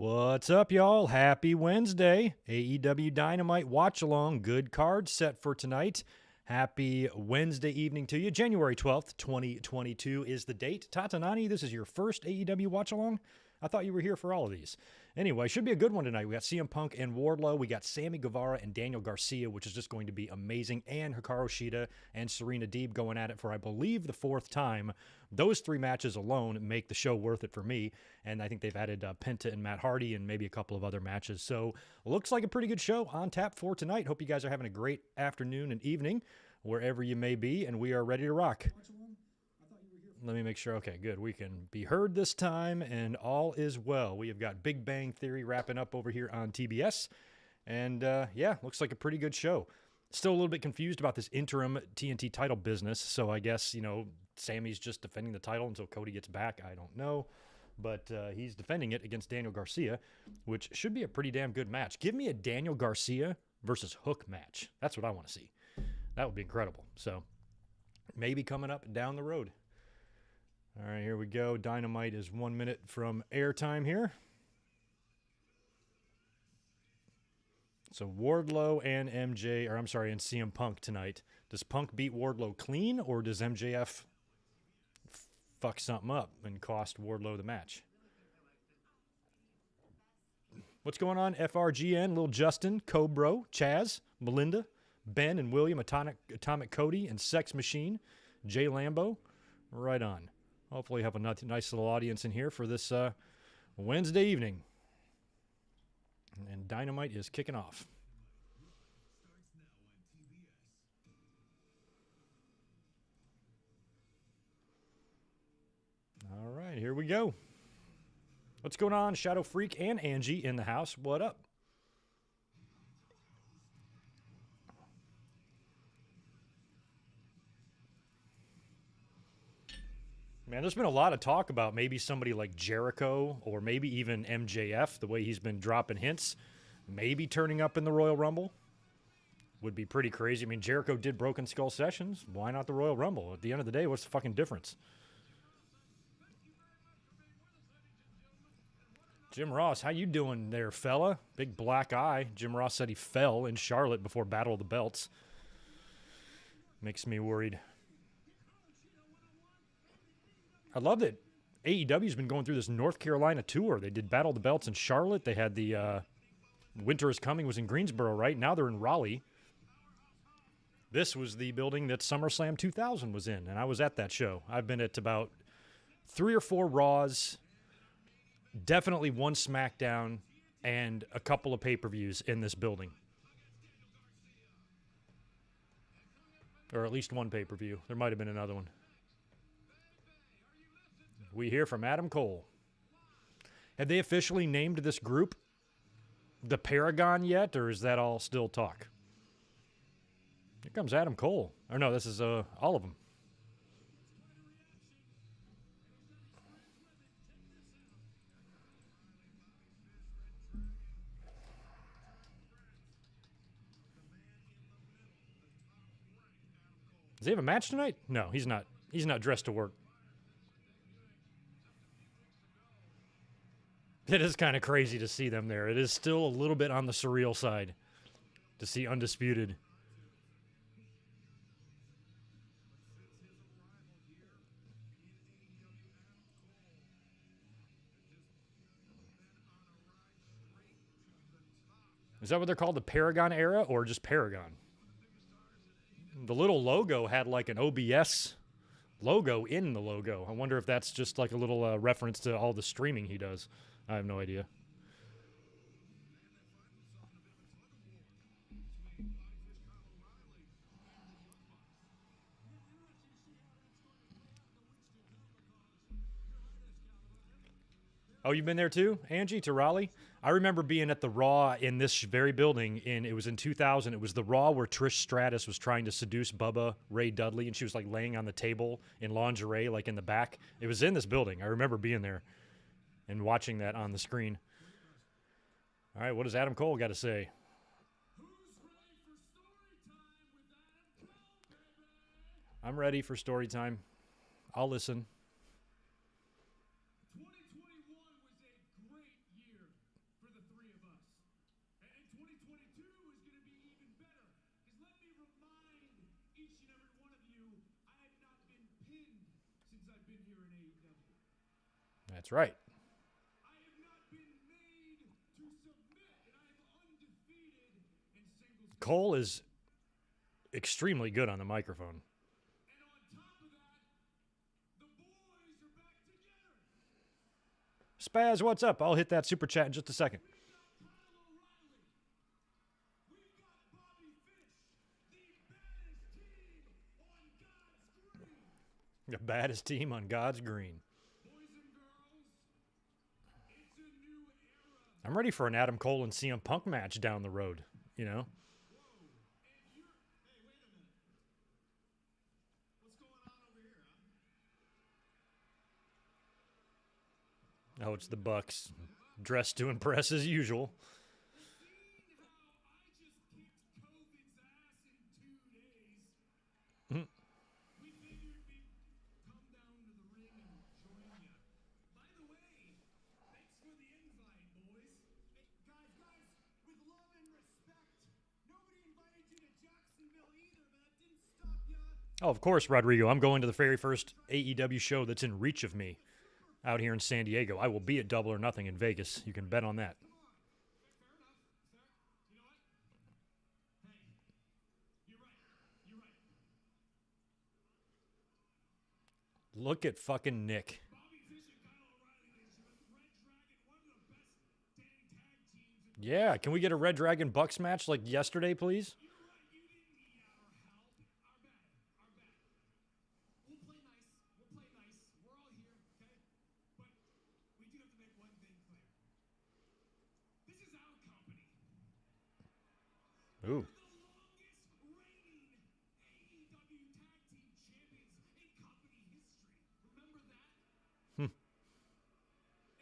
What's up, y'all? Happy Wednesday. AEW Dynamite watch-along. Good card set for tonight. Happy Wednesday evening to you. January 12th, 2022 is the date. Tatanani, this is your first AEW watch-along? I thought you were here for all of these. Anyway, should be a good one tonight. We got CM Punk and Wardlow. We got Sammy Guevara and Daniel Garcia, which is just going to be amazing. And Hikaru Shida and Serena Deeb going at it for, I believe, the fourth time. Those three matches alone make the show worth it for me. And I think they've added Penta and Matt Hardy and maybe a couple of other matches. So looks like a pretty good show on tap for tonight. Hope you guys are having a great afternoon and evening, wherever you may be. And we are ready to rock. Let me make sure. Okay, good. We can be heard this time, and all is well. We have got Big Bang Theory wrapping up over here on TBS. And, yeah, looks like a pretty good show. Still a little bit confused about this interim TNT title business. So I guess, Sammy's just defending the title until Cody gets back. I don't know. But he's defending it against Daniel Garcia, which should be a pretty damn good match. Give me a Daniel Garcia versus Hook match. That's what I want to see. That would be incredible. So maybe coming up down the road. All right, here we go. Dynamite is 1 minute from airtime here. So Wardlow and and CM Punk tonight. Does Punk beat Wardlow clean, or does MJF fuck something up and cost Wardlow the match? What's going on? FRGN, Lil Justin, Cobro, Chaz, Melinda, Ben and William, Atomic Cody, and Sex Machine, Jay Lambo. Right on. Hopefully have a nice little audience in here for this Wednesday evening. And Dynamite is kicking off. All right, here we go. What's going on? Shadow Freak and Angie in the house. What up? Man, there's been a lot of talk about maybe somebody like Jericho or maybe even MJF, the way he's been dropping hints, maybe turning up in the Royal Rumble. Would be pretty crazy. I mean, Jericho did Broken Skull Sessions. Why not the Royal Rumble? At the end of the day, what's the fucking difference? Jim Ross, how you doing there, fella? Big black eye. Jim Ross said he fell in Charlotte before Battle of the Belts. Makes me worried. I love that AEW's been going through this North Carolina tour. They did Battle of the Belts in Charlotte. They had the Winter is Coming was in Greensboro, right? Now they're in Raleigh. This was the building that SummerSlam 2000 was in, and I was at that show. I've been at about 3 or 4 Raws, definitely 1 SmackDown, and a couple of pay-per-views in this building. Or at least 1 pay-per-view. There might have been another one. We hear from Adam Cole. Have they officially named this group the Paragon yet, or is that all still talk? Here comes Adam Cole. Or no, this is all of them. Does he have a match tonight? No, he's not. He's not dressed to work. It is kind of crazy to see them there. It is still a little bit on the surreal side to see Undisputed. Is that what they're called, the Paragon era, or just Paragon? The little logo had like an OBS logo in the logo. I wonder if that's just like a little reference to all the streaming he does. I have no idea. Oh, you've been there too, Angie, to Raleigh? I remember being at the Raw in this very building, and it was in 2000. It was the Raw where Trish Stratus was trying to seduce Bubba Ray Dudley, and she was like laying on the table in lingerie, like in the back. It was in this building. I remember being there and watching that on the screen. All right, what does Adam Cole got to say? I'm ready for story time. I'll listen. That's right. Cole is extremely good on the microphone. Spaz, what's up? I'll hit that super chat in just a second. The baddest team on God's green. I'm ready for an Adam Cole and CM Punk match down the road, you know? Oh, it's the Bucks, dressed to impress as usual. Oh, of course, Rodrigo. I'm going to the very first AEW show that's in reach of me out here in San Diego. I will be at Double or Nothing in Vegas. You can bet on that. Look at fucking Nick. Yeah, can we get a Red Dragon Bucks match like yesterday, please? Ooh.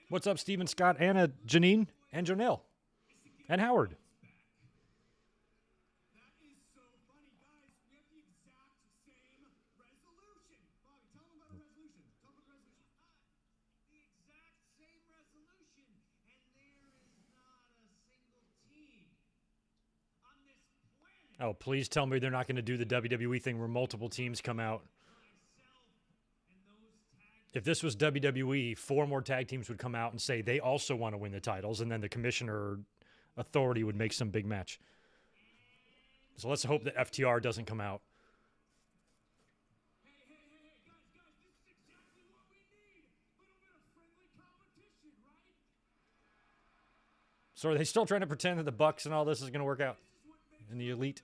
What's up, Steven, Scott, Anna, Janine, and Janelle, and Howard? Oh, please tell me they're not going to do the WWE thing where multiple teams come out. If this was WWE, 4 more tag teams would come out and say they also want to win the titles, and then the commissioner authority would make some big match. So let's hope that FTR doesn't come out. So are they still trying to pretend that the Bucks and all this is going to work out? And the Elite?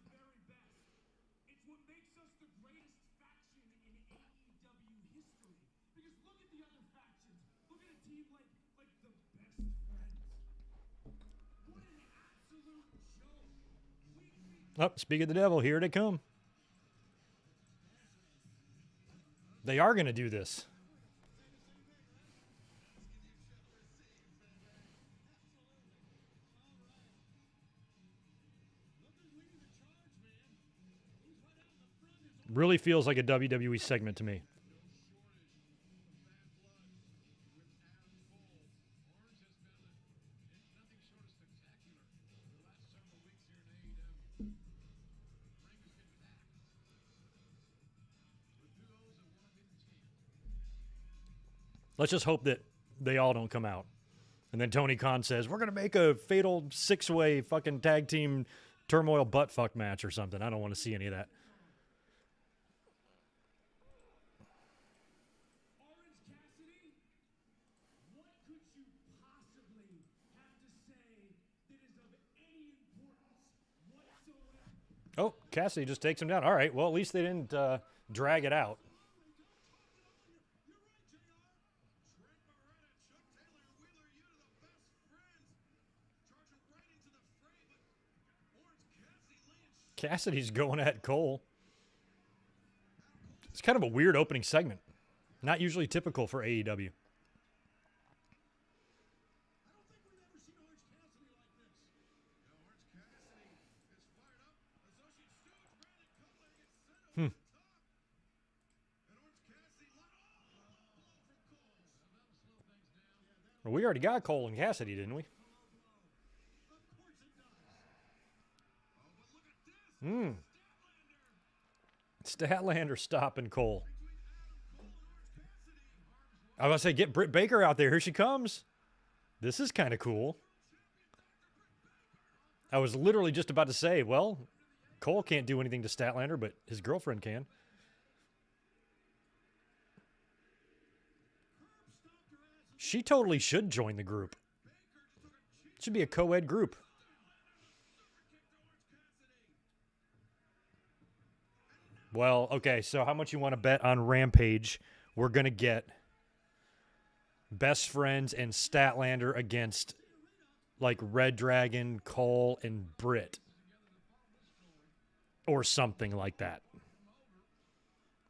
Oh, speak of the devil, here they come. They are going to do this. Really feels like a WWE segment to me. Let's just hope that they all don't come out. And then Tony Khan says, we're going to make a fatal 6-way fucking tag team turmoil butt fuck match or something. I don't want to see any of that. Oh, Cassidy just takes him down. All right, well, at least they didn't drag it out. Cassidy's going at Cole. It's kind of a weird opening segment. Not usually typical for AEW. Well, we already got Cole and Cassidy, didn't we? Statlander stopping Cole. I was going to say, get Britt Baker out there. Here she comes. This is kind of cool. I was literally just about to say, well, Cole can't do anything to Statlander, but his girlfriend can. She totally should join the group. It should be a co-ed group. Well, okay, so how much you want to bet on Rampage? We're going to get Best Friends and Statlander against, like, Red Dragon, Cole, and Britt. Or something like that.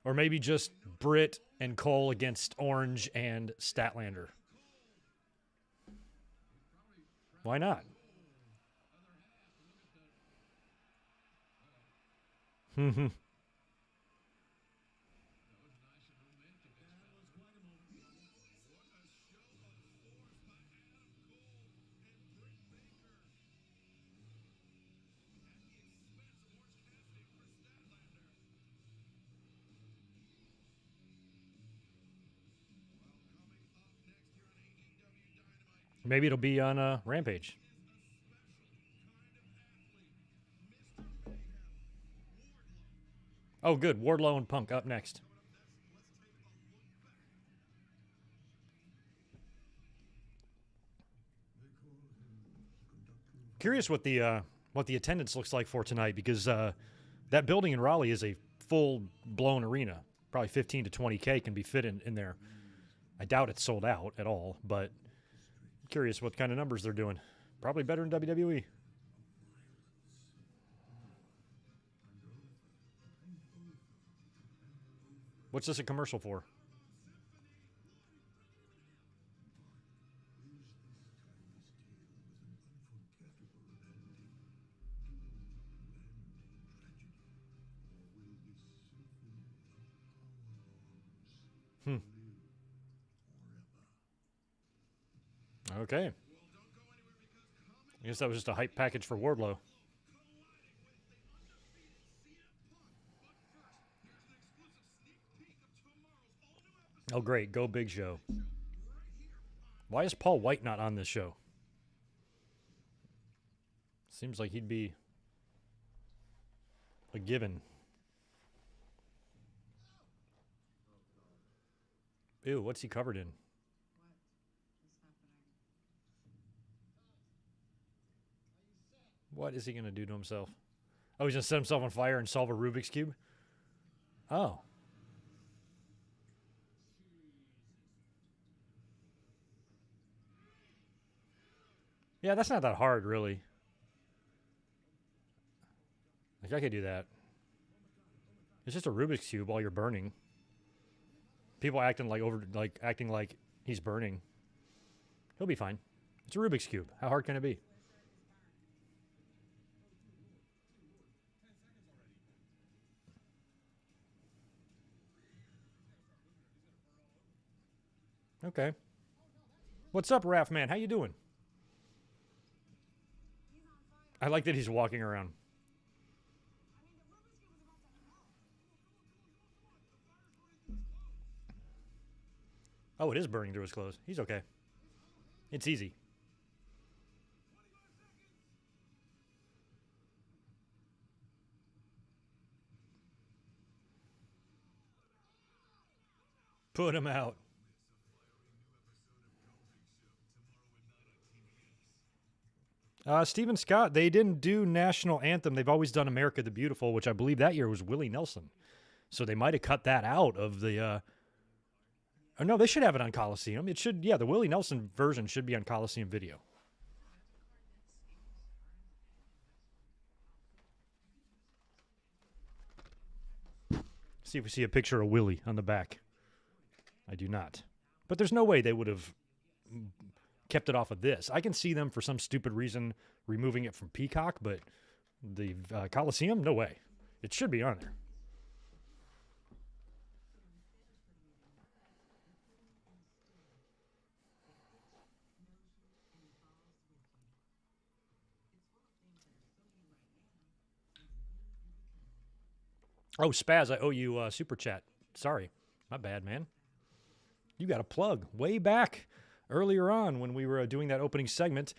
Or maybe just Britt and Cole against Orange and Statlander. Why not? Maybe it'll be on Rampage. Oh, good. Wardlow and Punk up next. Curious what the attendance looks like for tonight, because that building in Raleigh is a full-blown arena. Probably 15 to 20K can be fit in there. I doubt it's sold out at all, but I'm curious what kind of numbers they're doing. Probably better than WWE. What's this a commercial for? Okay. I guess that was just a hype package for Wardlow. Oh, great. Go Big Show. Why is Paul White not on this show? Seems like he'd be a given. Ew, what's he covered in? What is he going to do to himself? Oh, he's going to set himself on fire and solve a Rubik's Cube? Oh. Yeah, that's not that hard, really. Like, I could do that. It's just a Rubik's Cube while you're burning. People acting like he's burning. He'll be fine. It's a Rubik's Cube. How hard can it be? Okay. What's up, Raph Man? How you doing? I like that he's walking around. Oh, it is burning through his clothes. He's okay. It's easy. Put him out. Steven Scott, they didn't do National Anthem. They've always done America the Beautiful, which I believe that year was Willie Nelson. So they might have cut that out of the... Oh, no, they should have it on Coliseum. It should, yeah, the Willie Nelson version should be on Coliseum Video. See if we see a picture of Willie on the back. I do not. But there's no way they would have kept it off of this. I can see them for some stupid reason removing it from Peacock, but the Coliseum, no way. It should be on there. Oh, Spaz, I owe you super chat. Sorry. My bad, man. You got a plug way back earlier on when we were doing that opening segment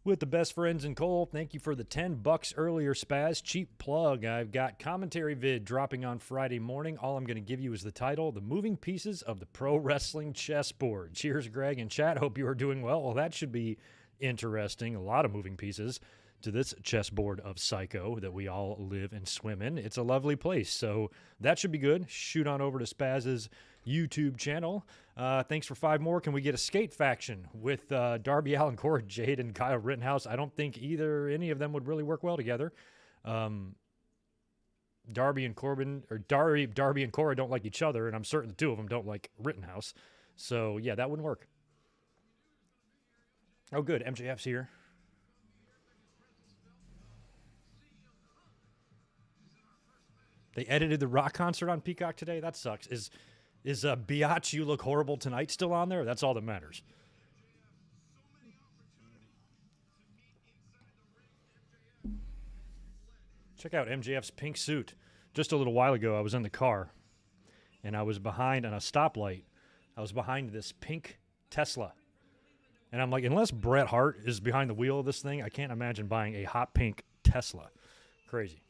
with the best friends in Cole. Thank you for the $10 earlier, Spaz. Cheap plug. I've got commentary vid dropping on Friday morning. All I'm going to give you is the title, The Moving Pieces of the Pro Wrestling Chessboard. Cheers, Greg and chat. Hope you are doing well. Well, that should be interesting. A lot of moving pieces to this chessboard of psycho that we all live and swim in. It's a lovely place, so that should be good. Shoot on over to Spaz's YouTube channel. Thanks for 5 more. Can we get a skate faction with Darby Allin, Cora Jade, and Kyle Rittenhouse? I don't think any of them would really work well together. Darby and Cora don't like each other, and I'm certain the two of them don't like Rittenhouse. So yeah, that wouldn't work. Oh, good. MJF's here. They edited the Rock concert on Peacock today. That sucks. Is Biatch, You Look Horrible Tonight still on there? That's all that matters. Check out MJF's pink suit. Just a little while ago, I was in the car, and I was behind on a stoplight. I was behind this pink Tesla. And I'm like, unless Bret Hart is behind the wheel of this thing, I can't imagine buying a hot pink Tesla. Crazy.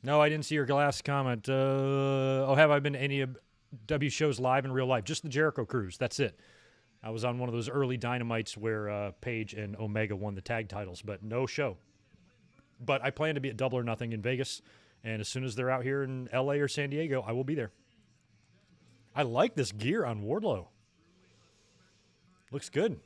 No, I didn't see your last comment. Have I been to any of W shows live in real life? Just the Jericho Cruise. That's it. I was on one of those early Dynamites where Paige and Omega won the tag titles, but no show. But I plan to be at Double or Nothing in Vegas, and as soon as they're out here in L.A. or San Diego, I will be there. I like this gear on Wardlow. Looks good.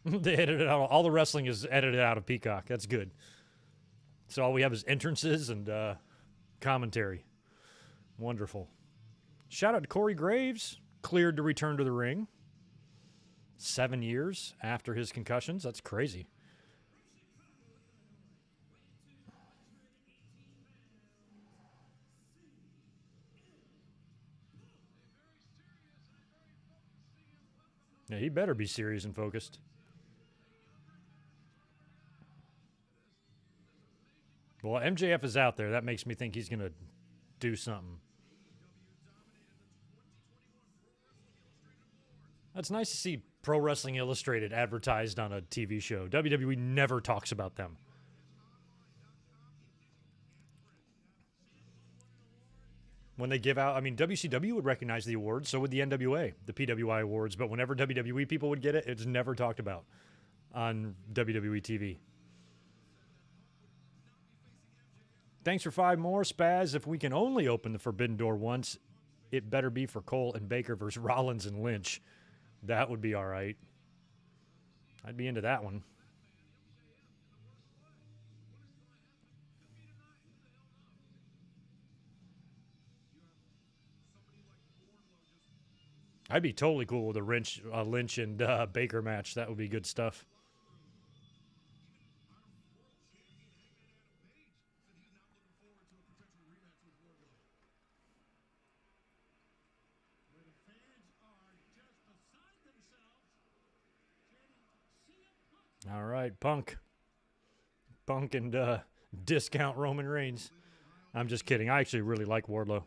They edited out. All the wrestling is edited out of Peacock. That's good. So all we have is entrances and commentary. Wonderful. Shout out to Corey Graves. Cleared to return to the ring. 7 years after his concussions. That's crazy. Yeah, he better be serious and focused. Well, MJF is out there. That makes me think he's going to do something. That's nice to see Pro Wrestling Illustrated advertised on a TV show. WWE never talks about them. When they give out, WCW would recognize the awards, so would the NWA, the PWI awards, but whenever WWE people would get it, it's never talked about on WWE TV. Thanks for 5 more, Spaz. If we can only open the Forbidden Door once, it better be for Cole and Baker versus Rollins and Lynch. That would be all right. I'd be into that one. I'd be totally cool with a Lynch and Baker match. That would be good stuff. All right, Punk and discount Roman Reigns. I'm just kidding. I actually really like Wardlow.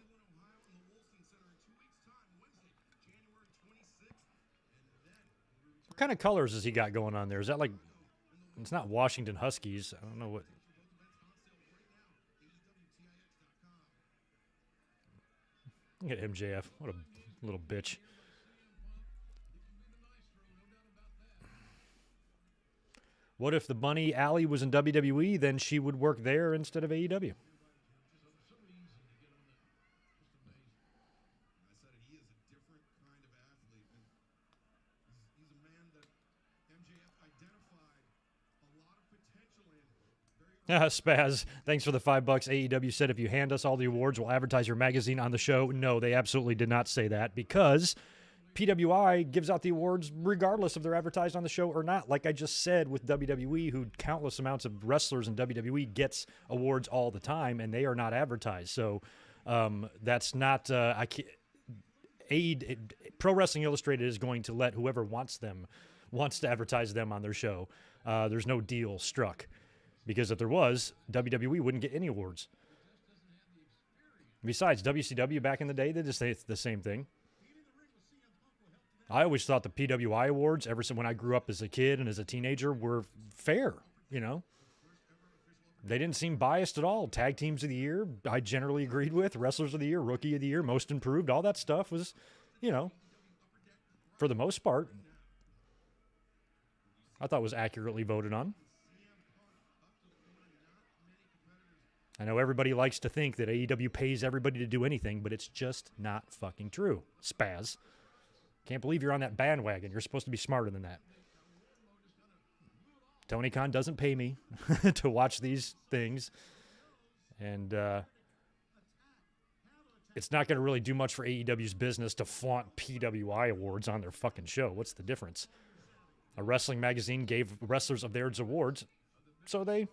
What kind of colors has he got going on there? Is that like, it's not Washington Huskies. I don't know what. Look at MJF. What a little bitch. What if the Bunny Alley was in WWE, then she would work there instead of AEW? Spaz, thanks for the $5. AEW said if you hand us all the awards, we'll advertise your magazine on the show. No, they absolutely did not say that because PWI gives out the awards regardless if they're advertised on the show or not. Like I just said with WWE, who countless amounts of wrestlers in WWE gets awards all the time, and they are not advertised. So that's not Pro Wrestling Illustrated is going to let whoever wants to advertise them on their show. There's no deal struck, because if there was, WWE wouldn't get any awards. Besides, WCW back in the day, they just say it's the same thing. I always thought the PWI awards, ever since when I grew up as a kid and as a teenager, were fair, you know. They didn't seem biased at all. Tag teams of the year, I generally agreed with. Wrestlers of the year, rookie of the year, most improved, all that stuff was, you know, for the most part, I thought was accurately voted on. I know everybody likes to think that AEW pays everybody to do anything, but it's just not fucking true. Spaz. Can't believe you're on that bandwagon. You're supposed to be smarter than that. Tony Khan doesn't pay me to watch these things. And it's not going to really do much for AEW's business to flaunt PWI awards on their fucking show. What's the difference? A wrestling magazine gave wrestlers of theirs awards, so they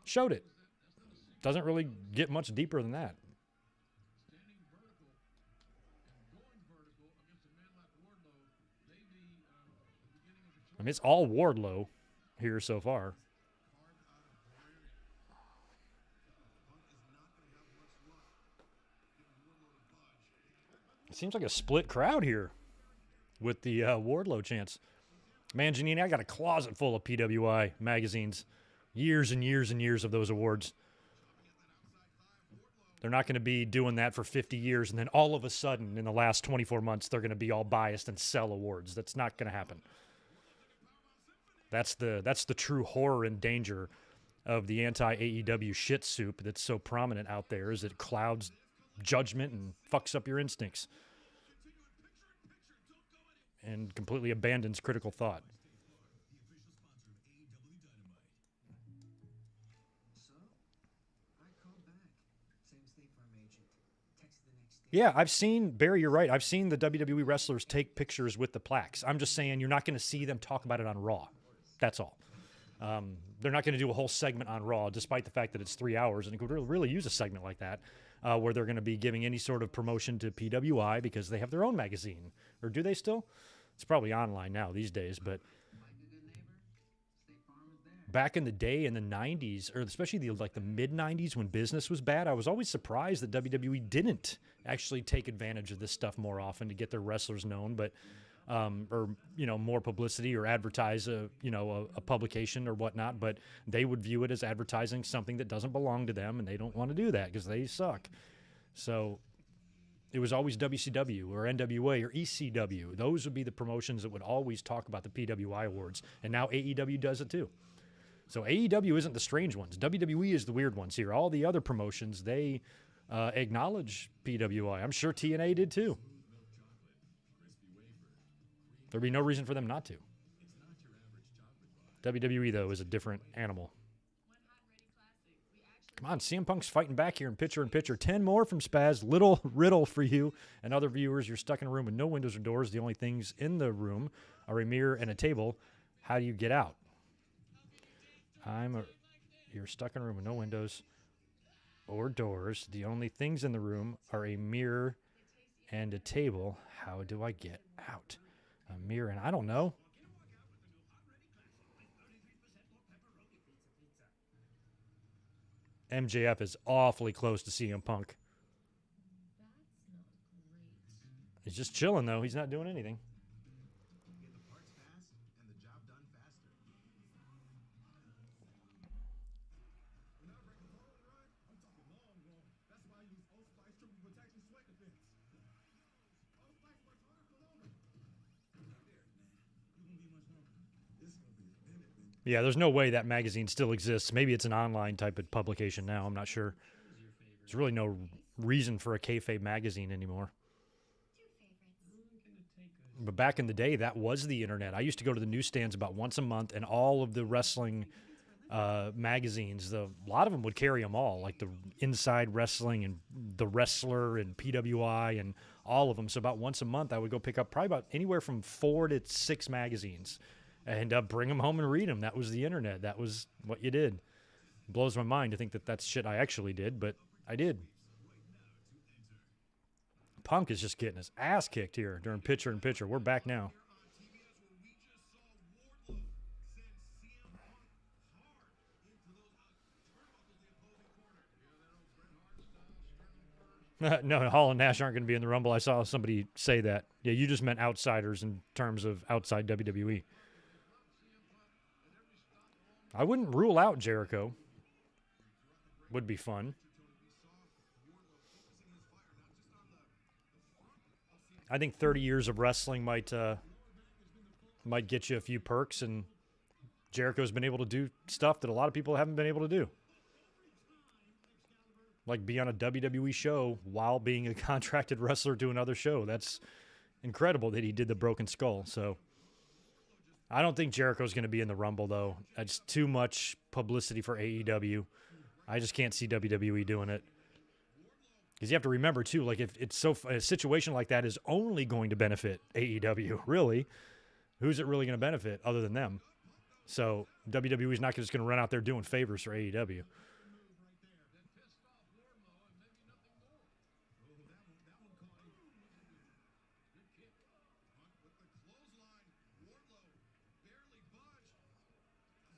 showed it. Doesn't really get much deeper than that. I mean, it's all Wardlow here so far. It seems like a split crowd here with the Wardlow chants. Man, Janine, I got a closet full of PWI magazines. Years and years and years of those awards. They're not going to be doing that for 50 years, and then all of a sudden, in the last 24 months, they're going to be all biased and sell awards. That's not going to happen. That's the true horror and danger of the anti-AEW shit soup that's so prominent out there, is it clouds judgment and fucks up your instincts and completely abandons critical thought. Yeah, I've seen, Barry, you're right. I've seen the WWE wrestlers take pictures with the plaques. I'm just saying you're not going to see them talk about it on Raw. That's all. They're not going to do a whole segment on Raw, despite the fact that it's 3 hours, and it could really use a segment like that, where they're going to be giving any sort of promotion to PWI because they have their own magazine. Or do they still? It's probably online now these days, but back in the day in the 90s, or especially the mid-90s when business was bad, I was always surprised that WWE didn't actually take advantage of this stuff more often to get their wrestlers known, but or more publicity or advertise a publication or whatnot, but they would view it as advertising something that doesn't belong to them, and they don't want to do that because they suck. So it was always WCW or NWA or ECW. Those would be the promotions that would always talk about the PWI awards, and now AEW does it too. So AEW isn't the strange ones. WWE is the weird ones here. All the other promotions, they acknowledge PWI. I'm sure TNA did too. There'd be no reason for them not to. WWE, though, is a different animal. Come on, CM Punk's fighting back here in picture-in-picture. 10 more from Spaz. Little riddle for you and other viewers. You're stuck in a room with no windows or doors. The only things in the room are a mirror and a table. How do you get out? You're stuck in a room with no windows or doors. The only things in the room are a mirror and a table. How do I get out? A mirror, and I don't know. MJF is awfully close to CM Punk. He's just chilling, though. He's not doing anything. Yeah, there's no way that magazine still exists. Maybe it's an online type of publication now. I'm not sure. There's really no reason for a kayfabe magazine anymore. But back in the day, that was the internet. I used to go to the newsstands about once a month, and all of the wrestling magazines, a lot of them would carry them all, like the Inside Wrestling and The Wrestler and PWI and all of them. So about once a month, I would go pick up probably about anywhere from 4 to 6 magazines and bring them home and read them. That was the internet. That was what you did. It blows my mind to think that that's shit I actually did, but I did. Punk is just getting his ass kicked here during picture-in-picture. We're back now. No, Hall and Nash aren't going to be in the Rumble. I saw somebody say that. Yeah, you just meant outsiders in terms of outside WWE. I wouldn't rule out Jericho. Would be fun. I think 30 years of wrestling might get you a few perks, and Jericho's been able to do stuff that a lot of people haven't been able to do. Like be on a WWE show while being a contracted wrestler to another show. That's incredible that he did the Broken Skull. So I don't think Jericho's going to be in the Rumble, though. That's too much publicity for AEW. I just can't see WWE doing it. Because you have to remember, too, like if it's a situation like that is only going to benefit AEW, really. Who's it really going to benefit other than them? So WWE is not just going to run out there doing favors for AEW.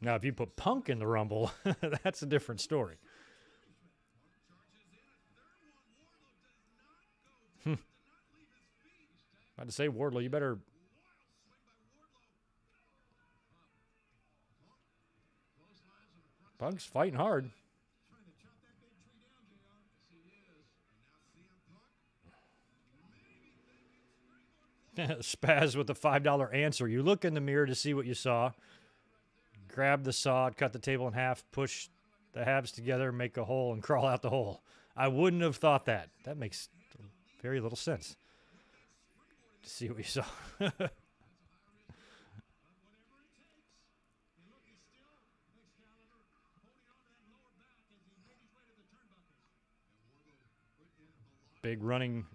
Now, if you put Punk in the Rumble, that's a different story. About to say, Wardlow, you better... Punk's fighting hard. Spaz with the $5 answer. You look in the mirror to see what you saw. Grab the saw, cut the table in half, push the halves together, make a hole, and crawl out the hole. I wouldn't have thought that. That makes very little sense. To see what you saw. Big running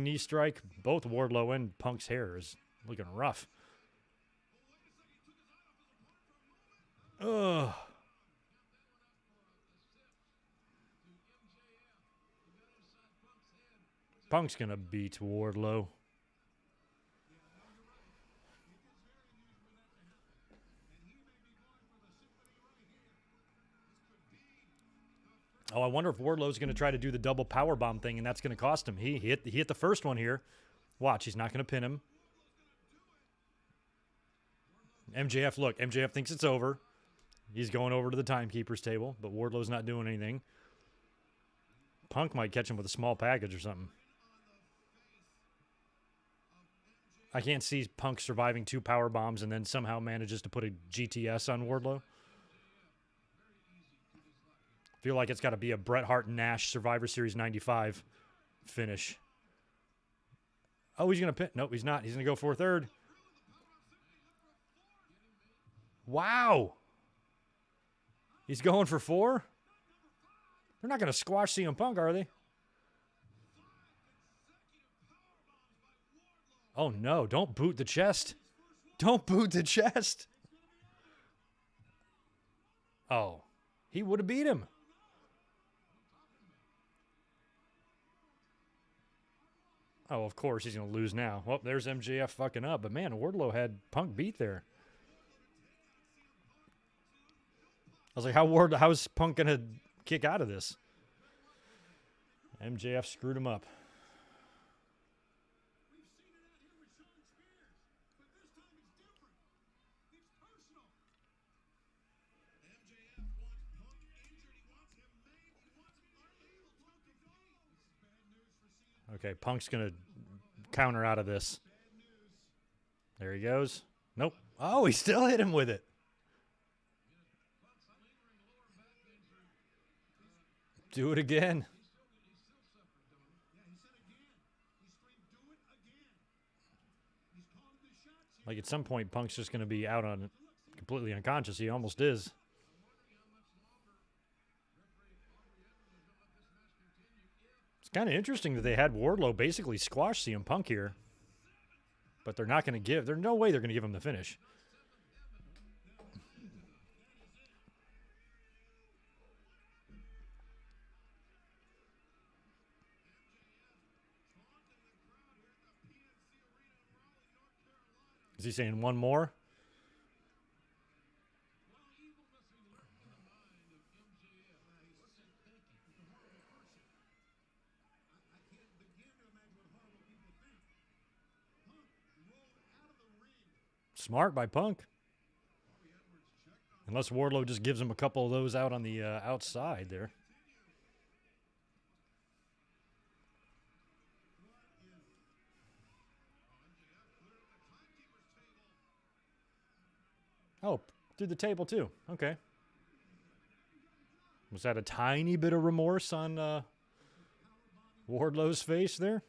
knee strike. Both Wardlow and Punk's hair is looking rough. Ugh. Punk's going to beat Wardlow. Oh, I wonder if Wardlow's going to try to do the double powerbomb thing, and that's going to cost him. He hit the first one here. Watch, he's not going to pin him. MJF, look, MJF thinks it's over. He's going over to the timekeeper's table, but Wardlow's not doing anything. Punk might catch him with a small package or something. I can't see Punk surviving 2 power bombs and then somehow manages to put a GTS on Wardlow. Feel like it's got to be a Bret Hart Nash Survivor Series 95 finish. Oh, he's going to pin. Nope, he's not. He's going to go for a third. Wow. He's going for 4? They're not going to squash CM Punk, are they? Oh, no. Don't boot the chest. Don't boot the chest. Oh, he would have beat him. Oh, of course, he's going to lose now. Well, there's MJF fucking up. But, man, Wardlow had Punk beat there. I was like, how's Punk going to kick out of this? MJF screwed him up. Okay, Punk's going to counter out of this. There he goes. Nope. Oh, he still hit him with it. Do it again. Like at some point, Punk's just going to be out on completely unconscious. He almost is. It's kind of interesting that they had Wardlow basically squash CM Punk here. But they're not going to give. There's no way they're going to give him the finish. Is he saying one more? Smart by Punk. Unless Wardlow just gives him a couple of those out on the outside there. Oh, through the table too. Okay. Was that a tiny bit of remorse on Wardlow's face there?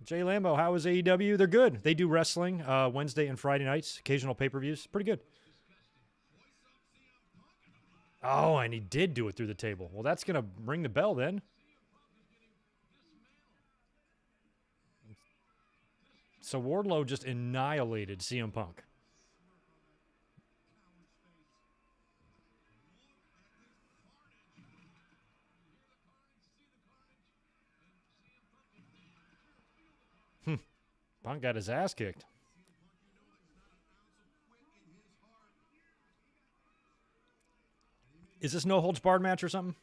Jay Lambo, how is AEW? They're good. They do wrestling Wednesday and Friday nights, occasional pay-per-views. Pretty good. Oh, and he did do it through the table. Well, that's going to ring the bell then. So Wardlow just annihilated CM Punk. Punk got his ass kicked. Is this no holds barred match or something?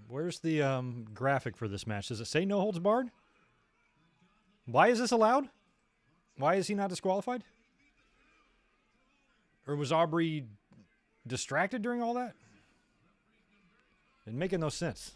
Where's the graphic for this match? Does it say no holds barred? Why is this allowed? Why is he not disqualified? Or was Aubrey distracted during all that? It's making no sense.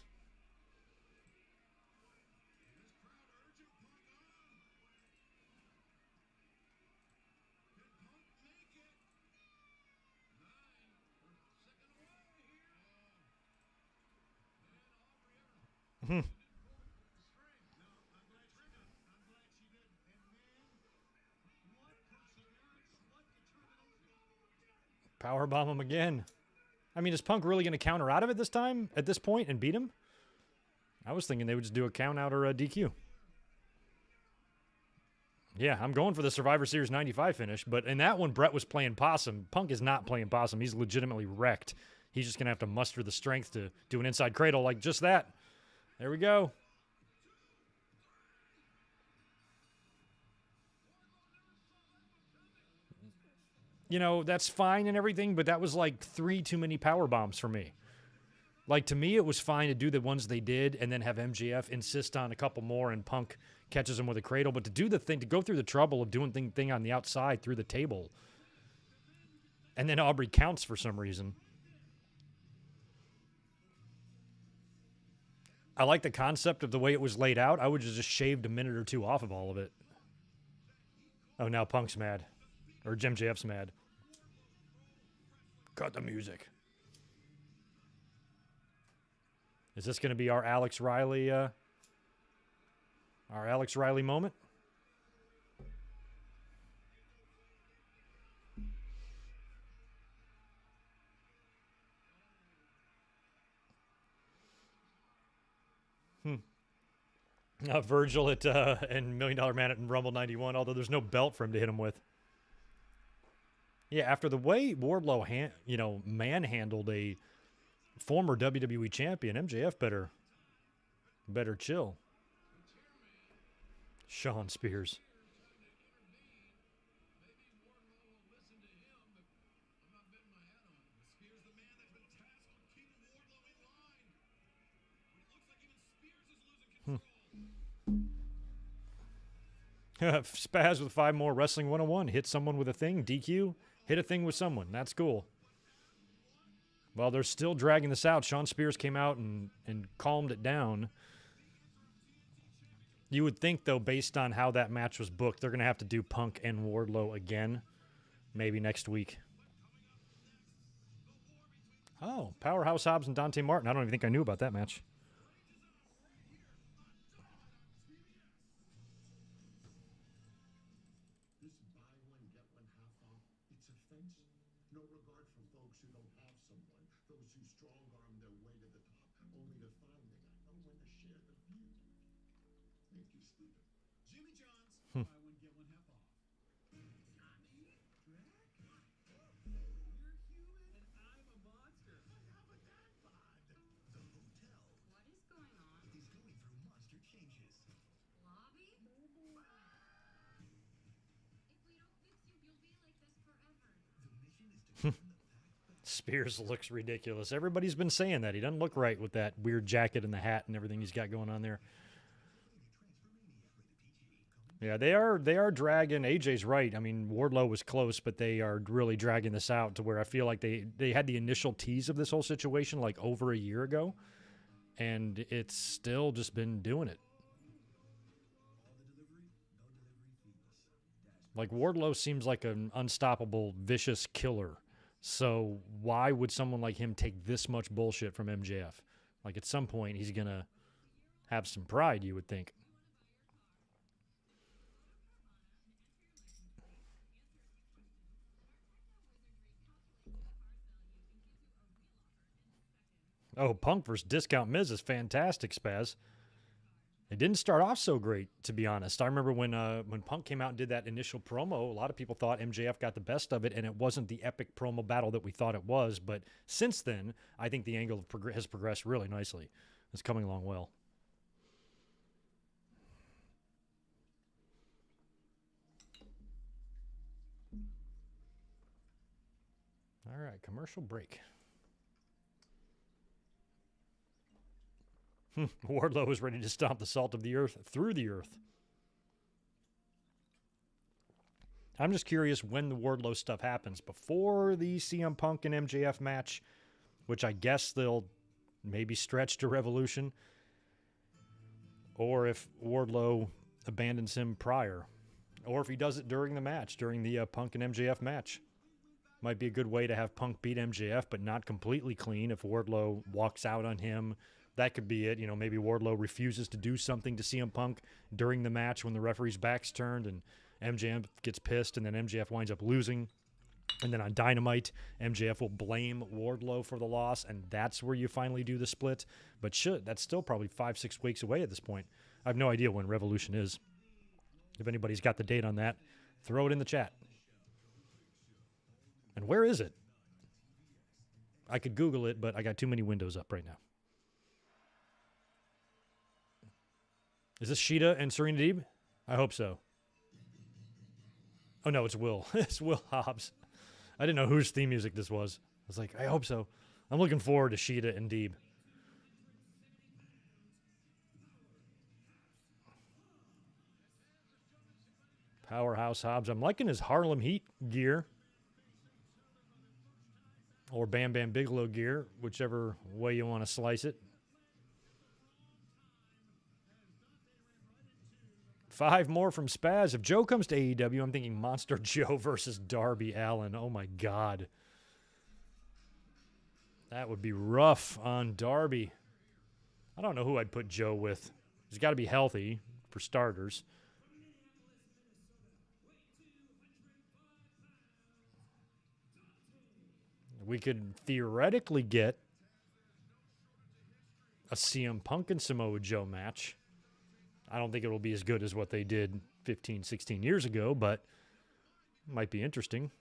Powerbomb him again. I mean, is Punk really going to counter out of it this time, at this point, and beat him? I was thinking they would just do a count out or a DQ. Yeah, I'm going for the Survivor Series 95 finish, but in that one, Brett was playing possum. Punk is not playing possum. He's legitimately wrecked. He's just going to have to muster the strength to do an inside cradle like just that. There we go. You know, that's fine and everything, but that was like 3 too many power bombs for me. Like, to me, it was fine to do the ones they did and then have MJF insist on a couple more and Punk catches him with a cradle. But to do the thing, to go through the trouble of doing thing on the outside through the table, and then Aubrey counts for some reason. I like the concept of the way it was laid out. I would have just shaved a minute or two off of all of it. Oh, now Punk's mad. Or MJF's mad. Cut the music. Is this going to be our Alex Riley moment? Virgil at and $1 Million Man at Rumble 91, although there's no belt for him to hit him with. Yeah, after the way Wardlow manhandled a former WWE champion, MJF better chill. Sean Spears. Spaz with 5 more. Wrestling 101. Hit someone with a thing. DQ. Hit a thing with someone. That's cool. Well, they're still dragging this out. Sean Spears came out and calmed it down. You would think, though, based on how that match was booked, they're going to have to do Punk and Wardlow again. Maybe next week. Oh, Powerhouse Hobbs and Dante Martin. I don't even think I knew about that match. Spears looks ridiculous. Everybody's been saying that. He doesn't look right with that weird jacket and the hat and everything he's got going on there. Yeah, they are dragging. AJ's right. I mean, Wardlow was close, but they are really dragging this out to where I feel like they had the initial tease of this whole situation like over a year ago, and it's still just been doing it. Like, Wardlow seems like an unstoppable, vicious killer. So why would someone like him take this much bullshit from MJF? Like, at some point, he's going to have some pride, you would think. Oh, Punk versus Discount Miz is fantastic, Spaz. It didn't start off so great, to be honest. I remember when Punk came out and did that initial promo, a lot of people thought MJF got the best of it, and it wasn't the epic promo battle that we thought it was. But since then, I think the angle has progressed really nicely. It's coming along well. All right, commercial break. Wardlow is ready to stomp the salt of the earth through the earth. I'm just curious when the Wardlow stuff happens. Before the CM Punk and MJF match, which I guess they'll maybe stretch to Revolution, or if Wardlow abandons him prior, or if he does it during the match, during the Punk and MJF match. Might be a good way to have Punk beat MJF, but not completely clean. If Wardlow walks out on him, that could be it. You know, maybe Wardlow refuses to do something to CM Punk during the match when the referee's back's turned and MJF gets pissed, and then MJF winds up losing. And then on Dynamite, MJF will blame Wardlow for the loss, and that's where you finally do the split. But that's still probably 5-6 weeks away at this point. I have no idea when Revolution is. If anybody's got the date on that, throw it in the chat. And where is it? I could Google it, but I got too many windows up right now. Is this Shida and Serena Deeb? I hope so. Oh, no, it's Will. It's Will Hobbs. I didn't know whose theme music this was. I was like, I hope so. I'm looking forward to Shida and Deeb. Powerhouse Hobbs. I'm liking his Harlem Heat gear. Or Bam Bam Bigelow gear, whichever way you want to slice it. 5 more from Spaz. If Joe comes to AEW, I'm thinking Monster Joe versus Darby Allin. Oh, my God. That would be rough on Darby. I don't know who I'd put Joe with. He's got to be healthy, for starters. We could theoretically get a CM Punk and Samoa Joe match. I don't think it will be as good as what they did 15, 16 years ago, but it might be interesting.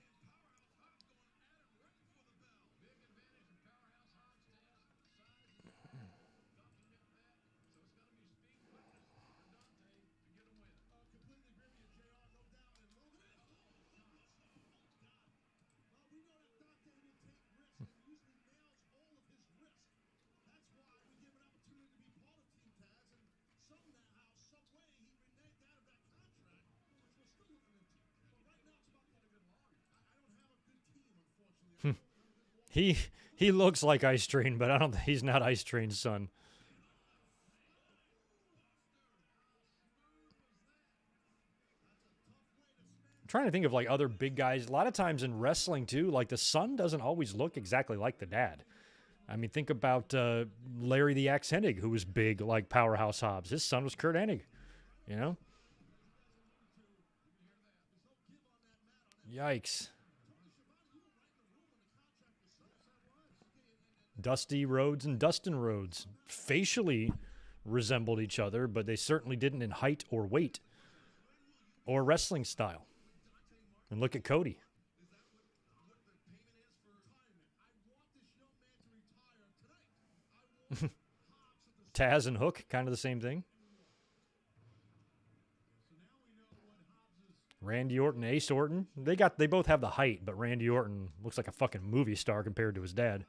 He looks like Ice Train, but I don't think he's not Ice Train's son. I'm trying to think of like other big guys. A lot of times in wrestling too, like the son doesn't always look exactly like the dad. I mean, think about Larry the Axe Hennig, who was big like Powerhouse Hobbs. His son was Kurt Hennig, you know? Yikes. Dusty Rhodes and Dustin Rhodes facially resembled each other, but they certainly didn't in height or weight or wrestling style. And look at Cody. Taz and Hook, kind of the same thing. Randy Orton, Ace Orton. They both have the height, but Randy Orton looks like a fucking movie star compared to his dad.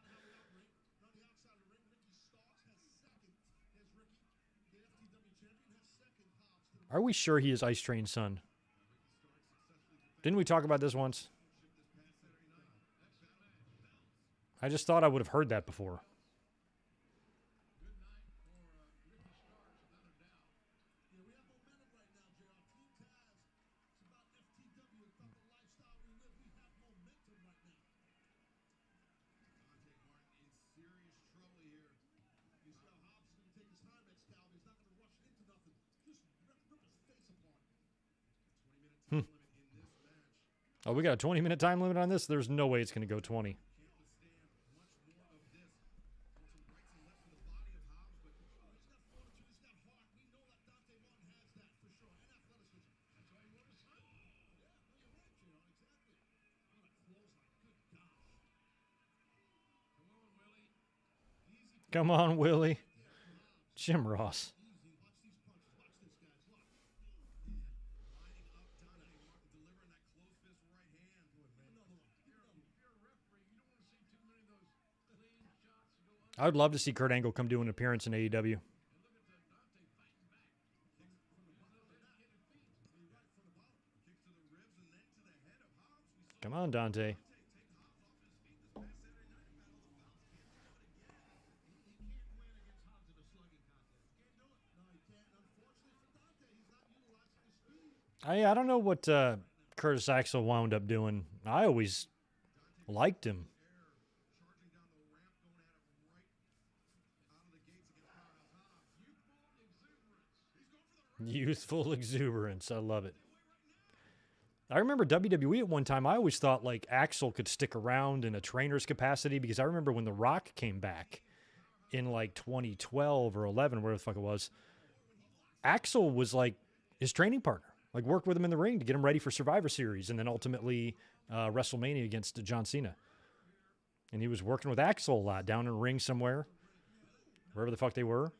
Are we sure he is Ice Train's son? Didn't we talk about this once? I just thought I would have heard that before. Oh, we got a 20-minute time limit on this? There's no way it's going to go 20. Come on, Willie. Jim Ross. I would love to see Kurt Angle come do an appearance in AEW. Come on, Dante. I don't know what Curtis Axel wound up doing. I always liked him. Youthful exuberance. I love it. I remember WWE at one time, I always thought like Axel could stick around in a trainer's capacity because I remember when The Rock came back in like 2012 or 11, whatever the fuck it was, Axel was like his training partner, like worked with him in the ring to get him ready for Survivor Series and then ultimately WrestleMania against John Cena. And he was working with Axel a lot down in a ring somewhere, wherever the fuck they were.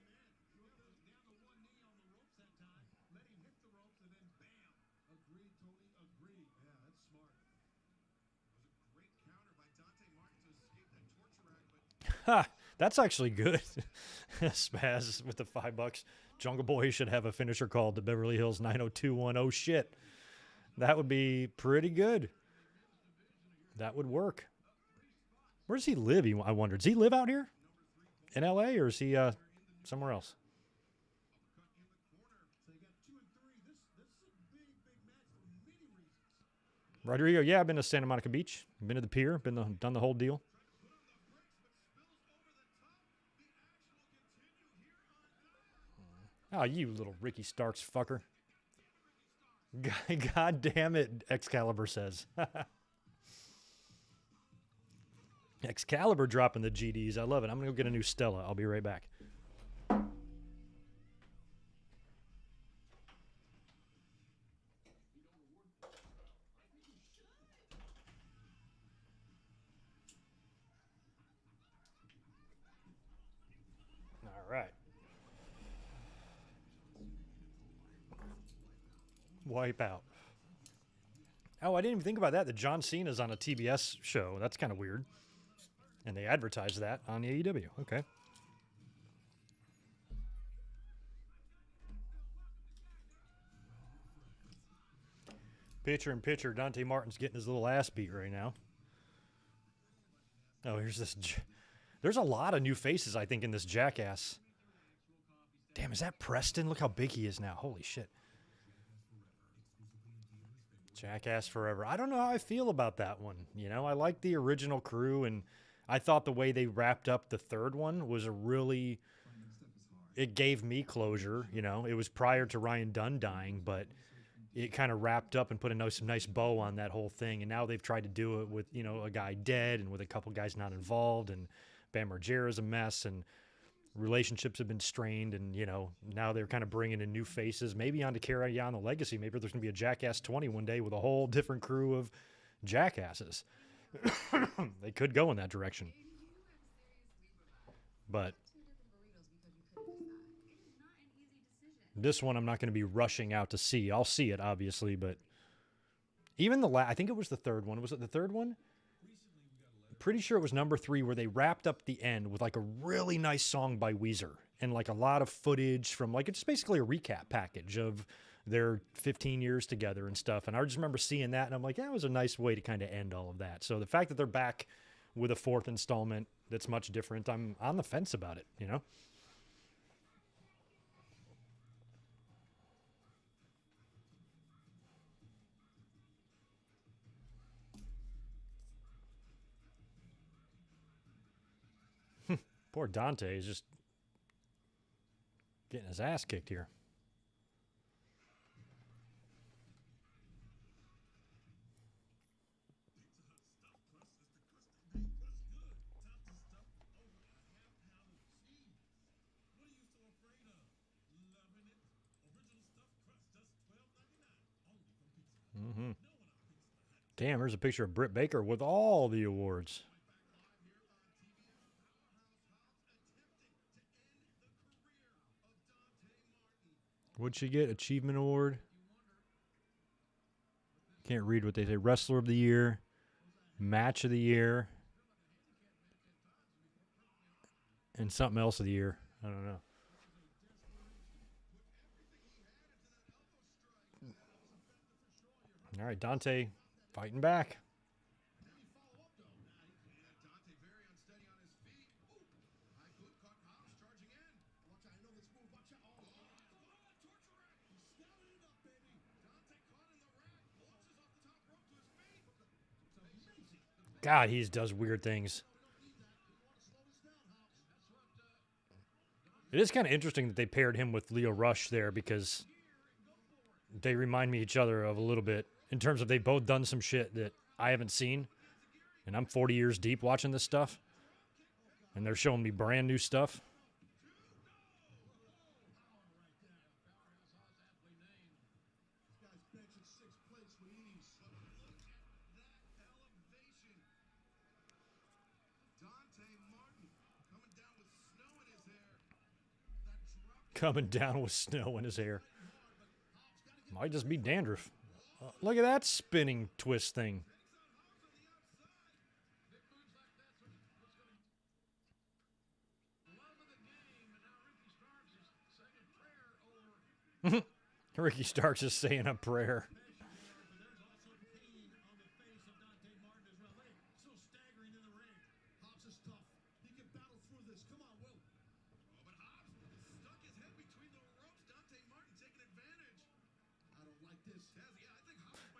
Ha! That's actually good. Spaz with the $5. Jungle Boy should have a finisher called the Beverly Hills 90210. Oh, shit. That would be pretty good. That would work. Where does he live, I wonder? Does he live out here in L.A. or is he somewhere else? Rodrigo, yeah, I've been to Santa Monica Beach. Been to the pier. Done the whole deal. Oh, you little Ricky Starks fucker. God damn it, Excalibur says. Excalibur dropping the GDs. I love it. I'm going to go get a new Stella. I'll be right back. All right. Wipe out. Oh, I didn't even think about that. That John Cena's on a TBS show. That's kind of weird. And they advertise that on the AEW. Okay. Pitcher in pitcher. Dante Martin's getting his little ass beat right now. Oh, here's this. There's a lot of new faces, I think, in this Jackass. Damn, is that Preston? Look how big he is now. Holy shit. Jackass Forever. I don't know how I feel about that one. You know, I like the original crew, and I thought the way they wrapped up the third one was it gave me closure. You know, it was prior to Ryan Dunn dying, but it kind of wrapped up and put a nice bow on that whole thing. And now they've tried to do it with, you know, a guy dead and with a couple guys not involved, and Bam Margera's a mess, and relationships have been strained, and, you know, now they're kind of bringing in new faces, maybe on to carry on the legacy. Maybe there's going to be a Jackass 20 one day with a whole different crew of jackasses. They could go in that direction. But this one I'm not going to be rushing out to see. I'll see it, obviously, but Even I think it was the third one. Was it the third one? Pretty sure it was number 3 where they wrapped up the end with like a really nice song by Weezer and like a lot of footage from like, it's basically a recap package of their 15 years together and stuff. And I just remember seeing that and I'm like, that was a nice way to kind of end all of that. So the fact that they're back with a 4th installment that's much different, I'm on the fence about it, you know? Poor Dante is just getting his ass kicked here. Mm-hmm. Damn, there's a picture of Britt Baker with all the awards. What'd she get? Achievement Award? Can't read what they say. Wrestler of the Year. Match of the Year. And something else of the year. I don't know. All right, Dante fighting back. God, he does weird things. It is kind of interesting that they paired him with Leo Rush there because they remind me each other of a little bit in terms of they've both done some shit that I haven't seen. And I'm 40 years deep watching this stuff. And they're showing me brand new stuff. Coming down with snow in his hair. Might just be dandruff. Look at that spinning twist thing. Ricky Starks is saying a prayer.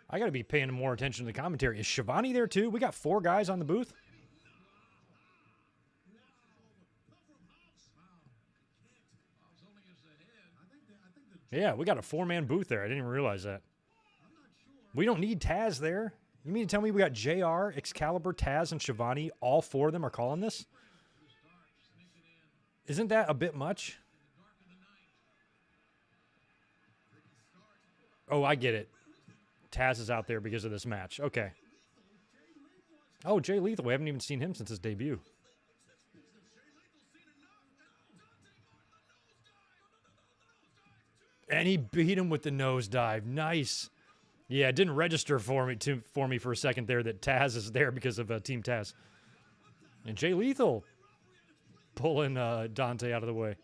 I got to be paying more attention to the commentary. Is Shivani there too? We got 4 guys on the booth. Yeah, we got a 4-man booth there. I didn't even realize that. We don't need Taz there. You mean to tell me we got JR, Excalibur, Taz, and Shivani? All 4 of them are calling this? Isn't that a bit much? Oh, I get it. Taz is out there because of this match. Okay. Oh, Jay Lethal. We haven't even seen him since his debut. And he beat him with the nosedive. Nice. Yeah, it didn't register for me for a second there that Taz is there because of Team Taz. And Jay Lethal pulling Dante out of the way.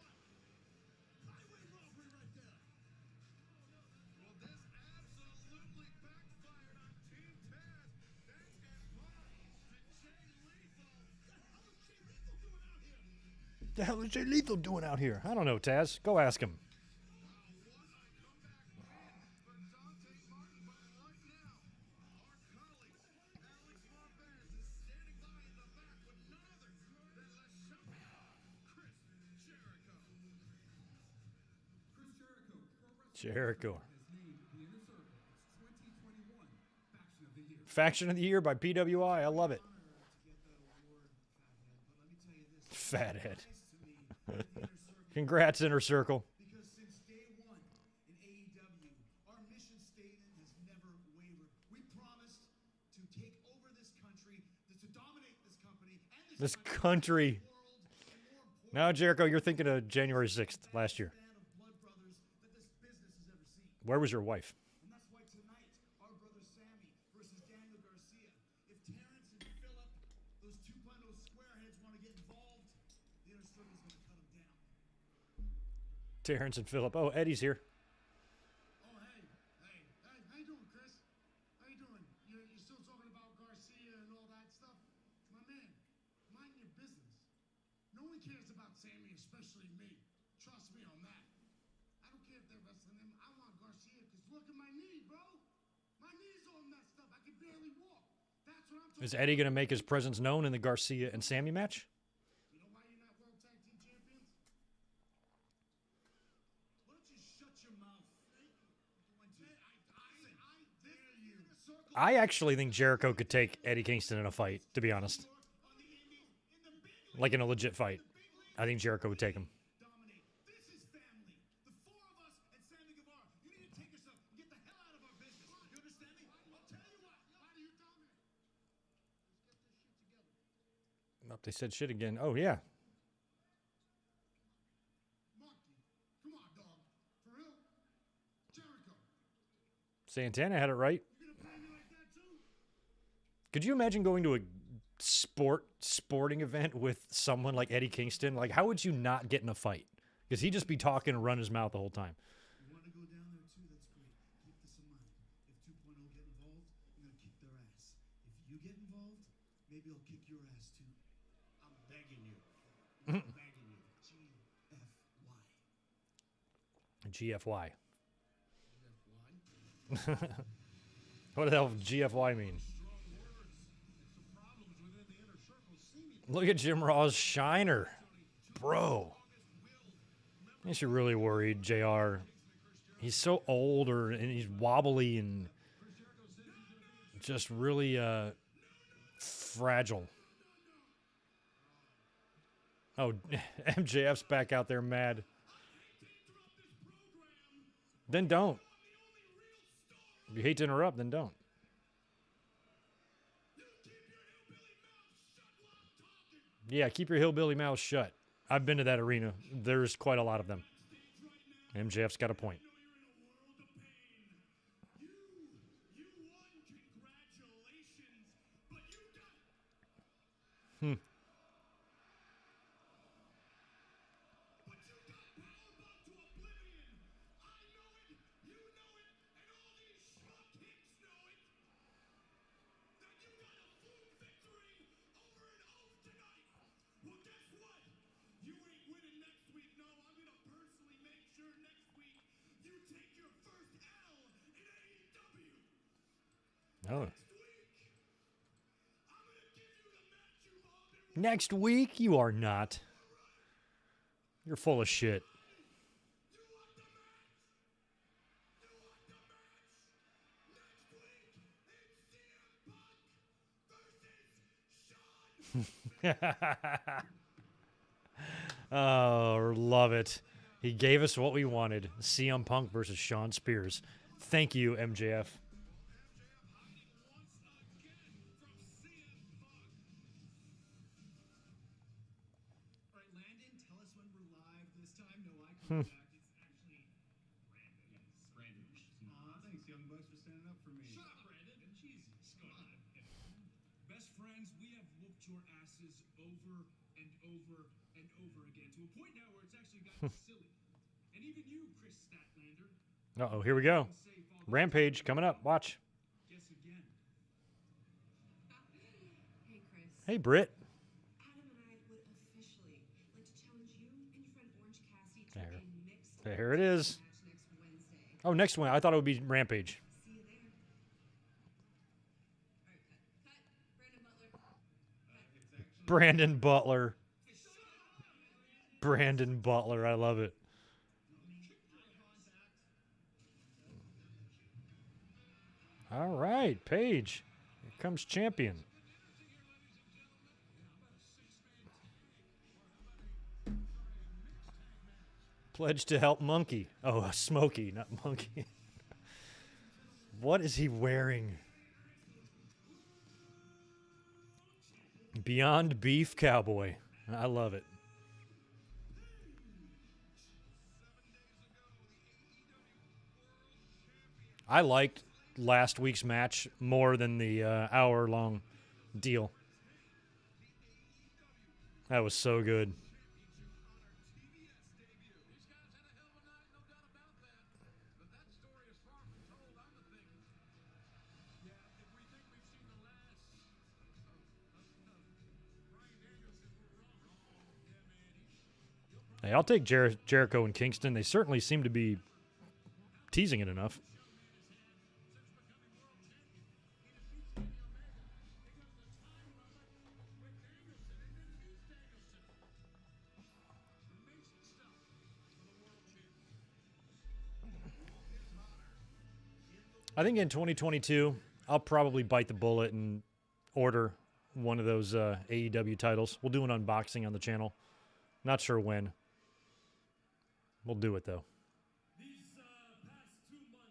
What the hell is Jay Lethal doing out here? I don't know, Taz. Go ask him. Jericho. Faction of the Year by PWI. I love it. Fathead. Congrats, Inner Circle. Because since day one in AEW, our mission statement has never wavered. We promised to take over this country, to dominate this company, and This country. Now, Jericho, you're thinking of January 6th last year. Where was your wife? And that's why tonight, our brother Sammy Terrence and Phillip. Oh, Eddie's here. Oh, hey. How you doing, Chris? How you doing? You're still talking about Garcia and all that stuff? My man, mind your business. No one cares about Sammy, especially me. Trust me on that. I don't care if they're wrestling him. I want Garcia because look at my knee, bro. My knee's all messed up. I can barely walk. That's what I'm talking Is Eddie going to make his presence known in the Garcia and Sammy match? You know why you're not World Tag Team Champions? Why don't you shut your mouth? I actually think Jericho could take Eddie Kingston in a fight, to be honest. Like in a legit fight. I think Jericho would take him. This is family. The four of us and Sammy Guevara. You need to take yourself and get the hell out of our business. You understand me? I'll tell you what. Why do you dominate? Let's get this shit together. Oh, they said shit again. Oh, yeah. Marky, come on, dog. For real? Jericho. Santana had it right. You gonna play me like that too? Could you imagine going to a sporting event with someone like Eddie Kingston? Like, how would you not get in a fight? Because he'd just be talking and run his mouth the whole time. You want to go down there too? That's great. Keep this in mind. If 2.0 get involved, you're gonna kick their ass. If you get involved, maybe I'll kick your ass too. I'm begging you. I'm begging you. GFY. GFY. What the hell does GFY mean? Look at Jim Raw's shiner. Bro. Makes you really worried, JR. He's so old and he's wobbly and just really fragile. Oh, MJF's back out there mad. Then don't. If you hate to interrupt, then don't. Yeah, keep your hillbilly mouth shut. I've been to that arena. There's quite a lot of them. MJF's got a point. Oh. Next week? You are not. You're full of shit. Oh, love it. He gave us what we wanted. CM Punk versus Shawn Spears. Thank you, MJF. All right, Landon, tell us when we're live this time. No eye contact. It's actually Brandon. Brandon. Thanks, young bucks, for standing up for me. Shut up, Brandon. Jesus. Best friends, we have whooped your asses over and over and over again to a point now where it's actually gotten silly. And even you, Chris Statlander. Uh-oh, here we go. Rampage coming up. Watch. Guess again. Hey, Chris. Hey, Britt. Adam and I would officially like to challenge you and your friend Orange Cassidy to a mixed There it is. match next Wednesday. Oh, next one. I thought it would be Rampage. See you there. All right, cut. Brandon Butler. Brandon Butler. I love it. All right, Paige. Here comes champion. Pledge to help Monkey. Oh, Smokey, not Monkey. What is he wearing? Beyond Beef Cowboy. I love it. I liked last week's match more than the hour-long deal. That was so good. Hey, I'll take Jericho and Kingston. They certainly seem to be teasing it enough. I think in 2022, I'll probably bite the bullet and order one of those AEW titles. We'll do an unboxing on the channel. Not sure when. We'll do it, though.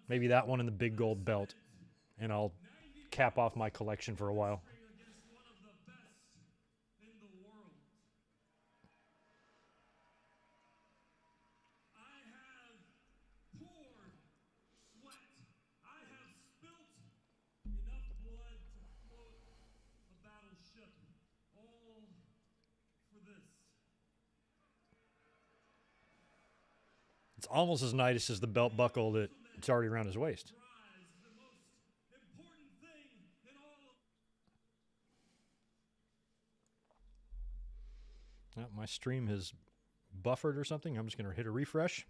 Maybe that one and the big gold belt. And I'll cap off my collection for a while. It's almost as nice as the belt buckle that's already around his waist. My stream has buffered or something. I'm just going to hit a refresh.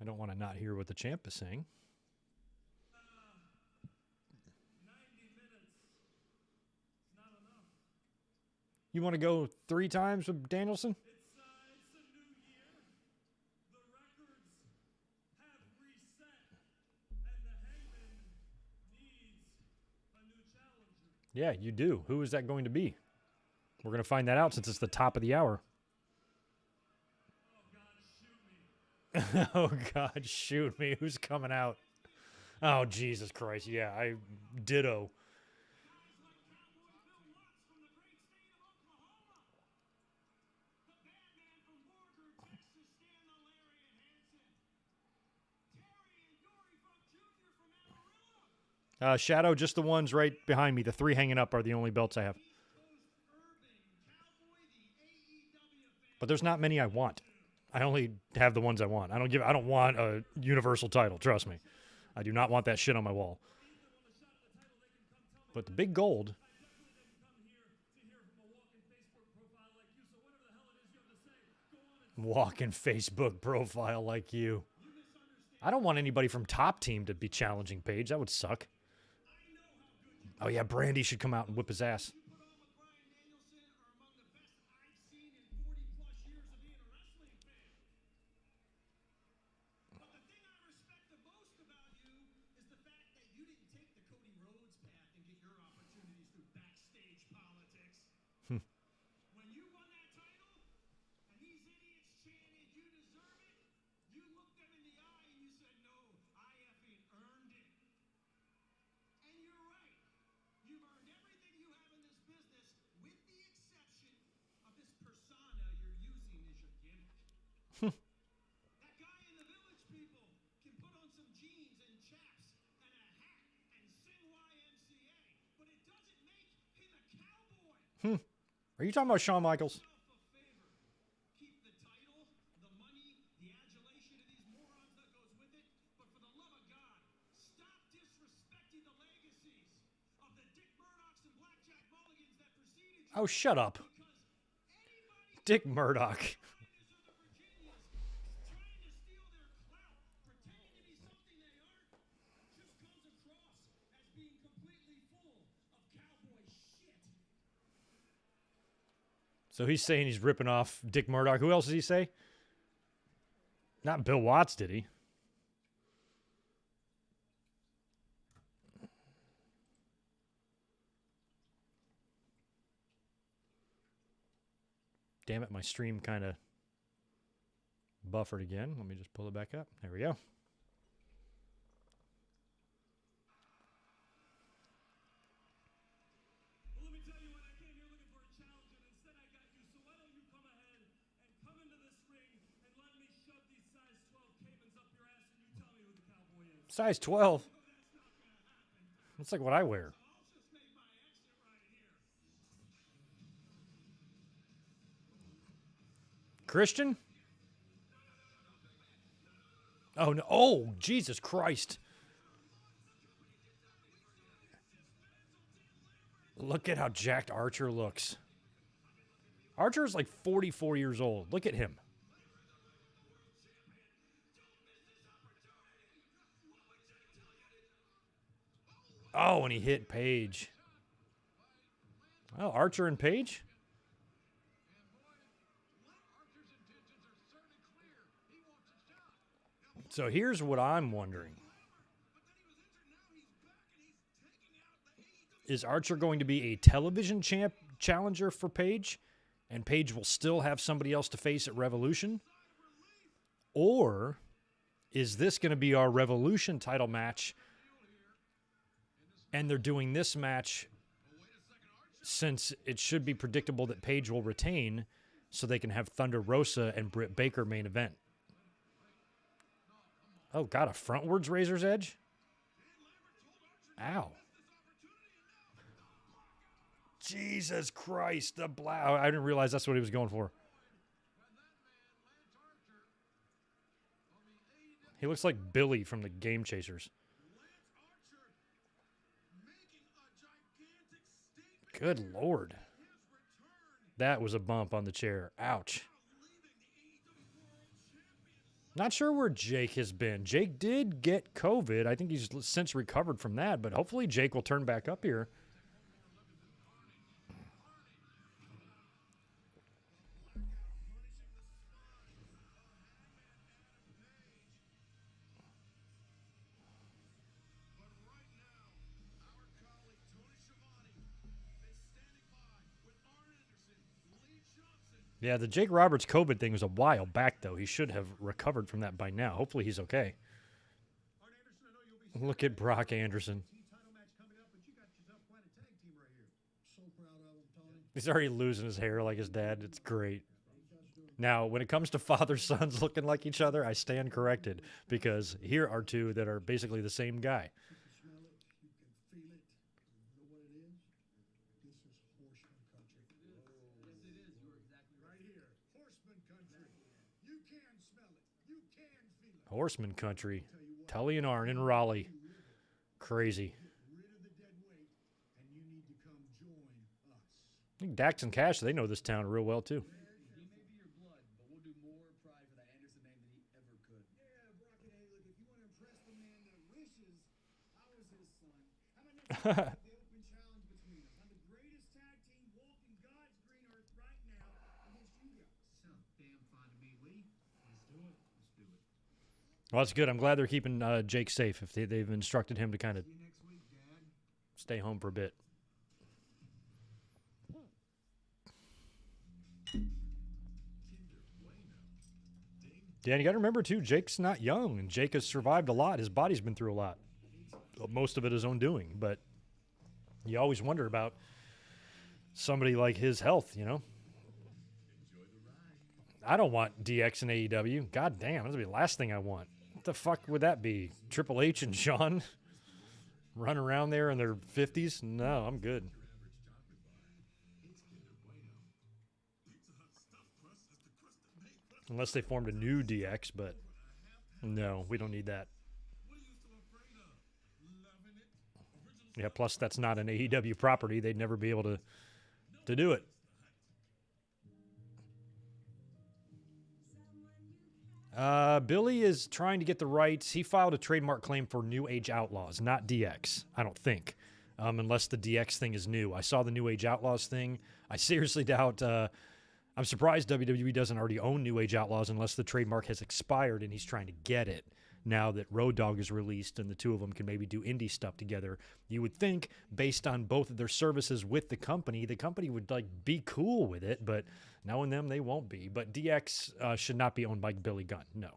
I don't want to not hear what the champ is saying. 90 minutes is not enough. You want to go 3 times with Danielson? It's a new year. The records have reset, and the Hangman needs a new challenger. Yeah, you do. Who is that going to be? We're going to find that out since it's the top of the hour. Oh, God, shoot me. Who's coming out? Oh, Jesus Christ. Yeah, I ditto. Shadow, just the ones right behind me. The 3 hanging up are the only belts I have. But there's not many I want. I only have the ones I want. I don't want a universal title, trust me. I do not want that shit on my wall. But the big gold. Walking Facebook profile like you. I don't want anybody from Top Team to be challenging Paige. That would suck. Oh yeah, Brandy should come out and whip his ass. Are you talking about Shawn Michaels? Oh, shut up. Dick Murdoch. So he's saying he's ripping off Dick Murdoch. Who else did he say? Not Bill Watts, did he? Damn it, my stream kind of buffered again. Let me just pull it back up. There we go. Size 12? That's like what I wear. Christian? Oh, no. Oh, Jesus Christ. Look at how jacked Archer looks. Archer's like 44 years old. Look at him. Oh, and he hit Paige. Oh, Archer and Paige? So here's what I'm wondering. Is Archer going to be a television challenger for Paige? And Paige will still have somebody else to face at Revolution? Or is this going to be our Revolution title match? And they're doing this match since it should be predictable that Paige will retain so they can have Thunder Rosa and Britt Baker main event. Oh, got a frontwards Razor's Edge? Ow. Jesus Christ, the blow. I didn't realize that's what he was going for. He looks like Billy from the Game Chasers. Good Lord. That was a bump on the chair. Ouch. Not sure where Jake has been. Jake did get COVID. I think he's since recovered from that, but hopefully Jake will turn back up here. Yeah, the Jake Roberts COVID thing was a while back, though. He should have recovered from that by now. Hopefully he's okay. Look at Brock Anderson. He's already losing his hair like his dad. It's great. Now, when it comes to father-sons looking like each other, I stand corrected because here are two that are basically the same guy. Horseman country. Tully and Arn in Raleigh. Crazy. I think Dax and Cash, they know this town real well, too. Well, that's good. I'm glad they're keeping Jake safe. If they've instructed him to kind of stay home for a bit. Yeah, and you got to remember, too, Jake's not young, and Jake has survived a lot. His body's been through a lot. Most of it his own doing, but you always wonder about somebody like his health, you know? I don't want DX and AEW. God damn, that's going to be the last thing I want. What the fuck would that be? Triple H and Shawn run around there in their 50s? No, I'm good. Unless they formed a new DX, but no, we don't need that. Yeah, plus that's not an AEW property. They'd never be able to do it. Billy is trying to get the rights. He filed a trademark claim for New Age Outlaws, not DX, I don't think, unless the DX thing is new. I saw the New Age Outlaws thing. I seriously doubt. I'm surprised WWE doesn't already own New Age Outlaws unless the trademark has expired and he's trying to get it now that Road Dogg is released and the two of them can maybe do indie stuff together. You would think, based on both of their services with the company would like be cool with it, but knowing them, they won't be. But DX should not be owned by Billy Gunn, no.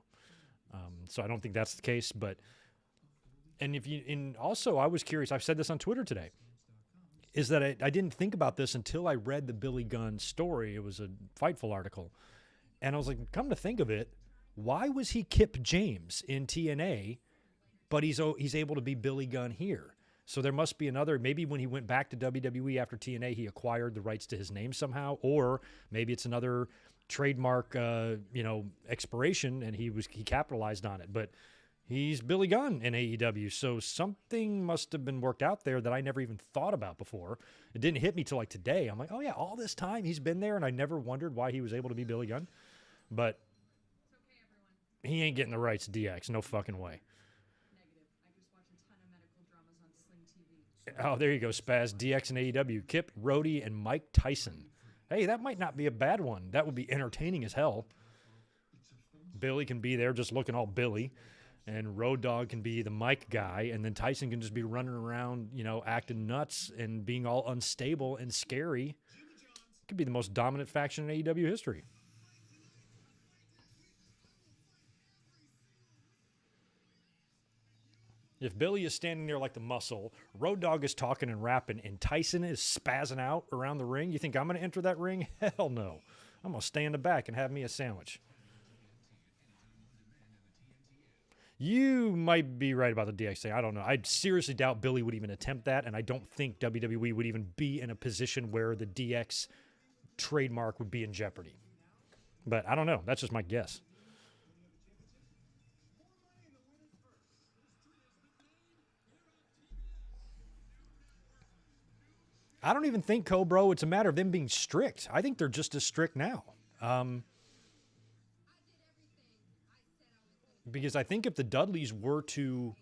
So I don't think that's the case. But also I was curious. I've said this on Twitter today. Is that I didn't think about this until I read the Billy Gunn story. It was a Fightful article, and I was like, come to think of it, why was he Kip James in TNA, but he's able to be Billy Gunn here? So there must be another, maybe when he went back to WWE after TNA, he acquired the rights to his name somehow, or maybe it's another trademark, expiration, and he capitalized on it. But He's Billy Gunn in AEW, so something must have been worked out there that I never even thought about before. It didn't hit me till like today. I'm like, oh yeah, all this time he's been there, and I never wondered why he was able to be Billy Gunn. But he ain't getting the rights to DX. No fucking way. Negative. I just watch a ton of medical dramas on Sling TV. Oh, there you go, Spaz. DX and AEW. Kip, Rhodey, and Mike Tyson. Hey, that might not be a bad one. That would be entertaining as hell. Billy can be there just looking all Billy. And Road Dogg can be the Mike guy, and then Tyson can just be running around, acting nuts and being all unstable and scary. It could be the most dominant faction in AEW history. If Billy is standing there like the muscle, Road Dogg is talking and rapping, and Tyson is spazzing out around the ring, you think I'm going to enter that ring? Hell no. I'm going to stay in the back and have me a sandwich. You might be right about the DX thing. I don't know. I seriously doubt Billy would even attempt that, and I don't think WWE would even be in a position where the DX trademark would be in jeopardy. But I don't know. That's just my guess. I don't even think, Cobro, it's a matter of them being strict. I think they're just as strict now. Because I think if the Dudleys were to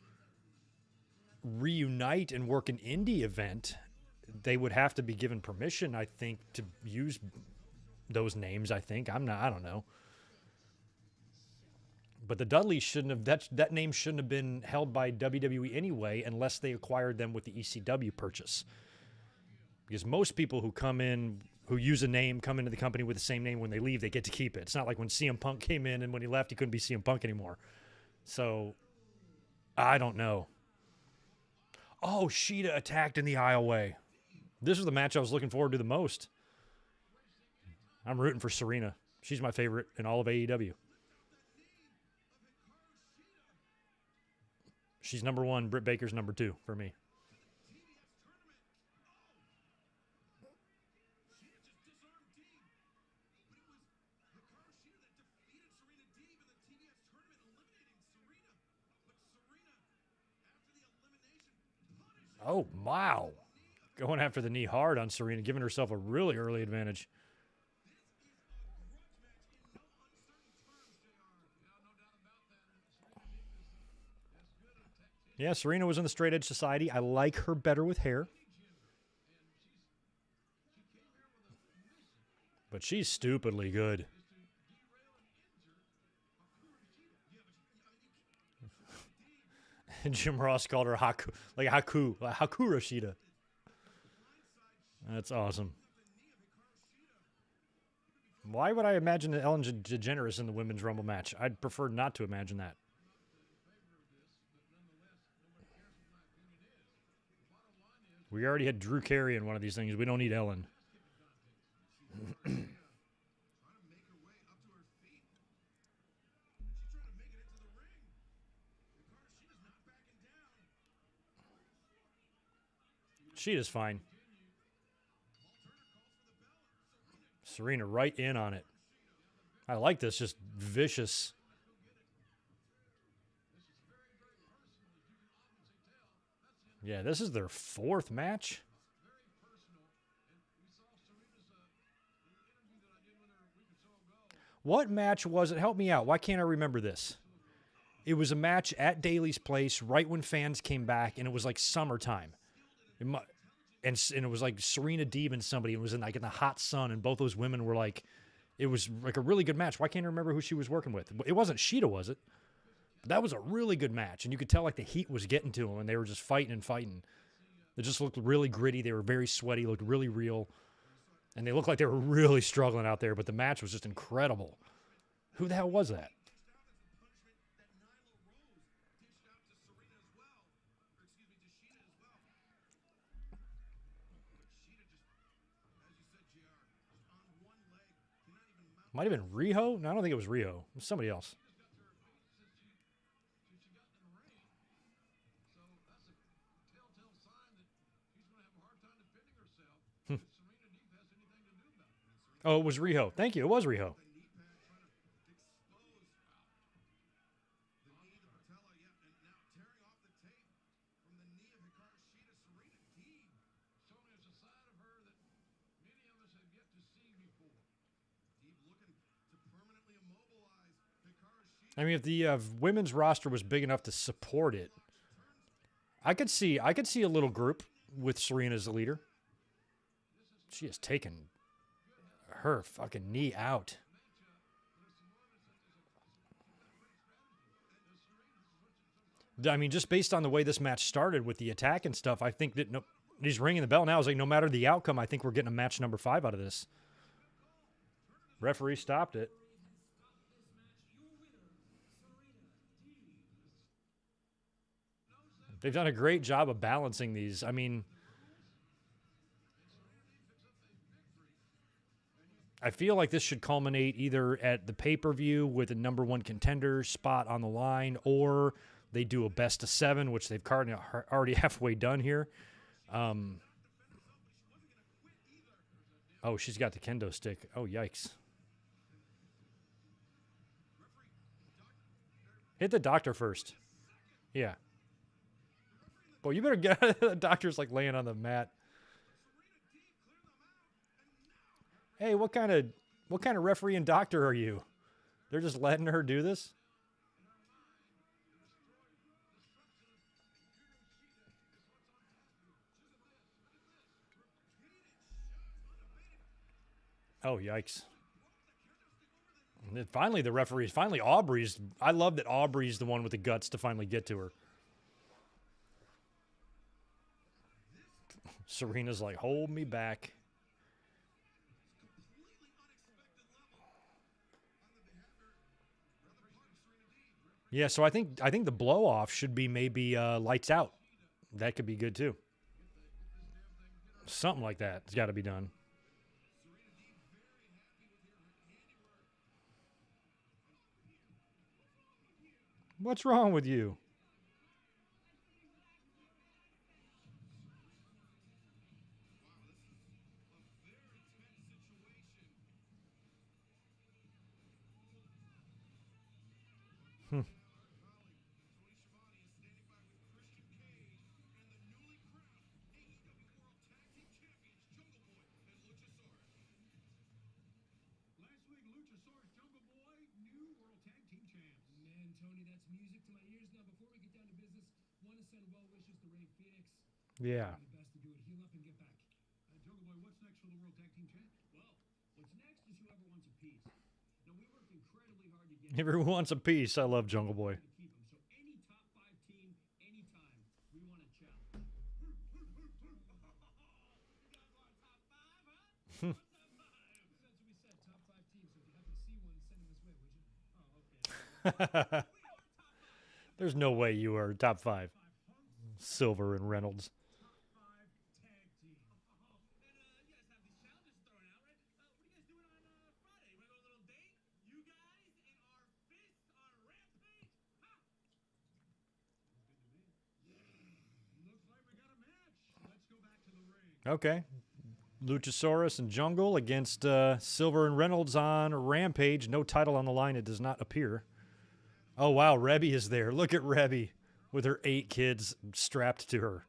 reunite and work an indie event, they would have to be given permission, I think, to use those names, I think. I don't know. But the Dudleys shouldn't have, that name shouldn't have been held by WWE anyway, unless they acquired them with the ECW purchase. Because most people who come in, who use a name, come into the company with the same name, when they leave, they get to keep it. It's not like when CM Punk came in and when he left, he couldn't be CM Punk anymore. So, I don't know. Oh, Shida attacked in the aisleway. This was the match I was looking forward to the most. I'm rooting for Serena. She's my favorite in all of AEW. She's number one. Britt Baker's number two for me. Oh, wow. Going after the knee hard on Serena, giving herself a really early advantage. Yeah, Serena was in the Straight Edge Society. I like her better with hair. But she's stupidly good. Jim Ross called her Hakura Shida. That's awesome. Why would I imagine Ellen DeGeneres in the Women's Rumble match? I'd prefer not to imagine that. We already had Drew Carey in one of these things. We don't need Ellen. She is fine. Serena right in on it. I like this, just vicious. Yeah, this is their fourth match. What match was it? Help me out. Why can't I remember this? It was a match at Daly's Place right when fans came back, and it was like summertime. And it was like Serena, Deeb, and somebody. It was in the hot sun, and both those women were like, it was like a really good match. Why can't I remember who she was working with? It wasn't Shida, was it? But that was a really good match, and you could tell like the heat was getting to them, and they were just fighting and fighting. They just looked really gritty. They were very sweaty, looked really real, and they looked like they were really struggling out there. But the match was just incredible. Who the hell was that? Might have been Riho? No, I don't think it was Riho. It was somebody else. Oh, it was Riho. Thank you. It was Riho. I mean, if the women's roster was big enough to support it, I could see a little group with Serena as the leader. She has taken her fucking knee out. I mean, just based on the way this match started with the attack and stuff, I think that he's ringing the bell now. It's like, no matter the outcome, I think we're getting a match number 5 out of this. Referee stopped it. They've done a great job of balancing these. I mean, I feel like this should culminate either at the pay-per-view with a number 1 contender spot on the line, or they do a best of 7, which they've already halfway done here. Oh, she's got the kendo stick. Oh, yikes. Hit the doctor first. Yeah. Well, you better get the doctor's like laying on the mat. Hey, what kind of referee and doctor are you? They're just letting her do this? Oh, yikes. And then finally the referee, Aubrey's. I love that Aubrey's the one with the guts to finally get to her. Serena's like, hold me back. Yeah, so I think the blow off should be maybe lights out. That could be good too. Something like that. It's got to be done. What's wrong with you? Last week, Luchasaurus, Jungle Boy, new World Tag Team Champs. Man, Tony, that's music to my ears. Now, before we get down to business, want to send well wishes to Ray Phoenix. Yeah. Do the best to do it. Heal up and get back. Jungle Boy, what's next for the World Tag Team Champs? Well, what's next is whoever wants a piece. Now, we worked incredibly hard to get Everyone wants a piece. I love Jungle Boy. to keep him. So any top 5 team, anytime, we want a challenge. You guys want top 5, huh? That's what we said, top 5 teams. So if you happen to see one, send them this way, would you? Oh, okay. There's no way you are top 5. Silver and Reynolds. Top 5 tag team. And you guys have these challenges thrown out, right? What are you guys doing on Friday? You want to go on a little date? You guys and our fists on Rampage? Ha! Looks like we got a match. Let's go back to the ring. Okay. Luchasaurus and Jungle against Silver and Reynolds on Rampage. No title on the line. It does not appear. Oh, wow. Rebby is there. Look at Rebby with her 8 kids strapped to her.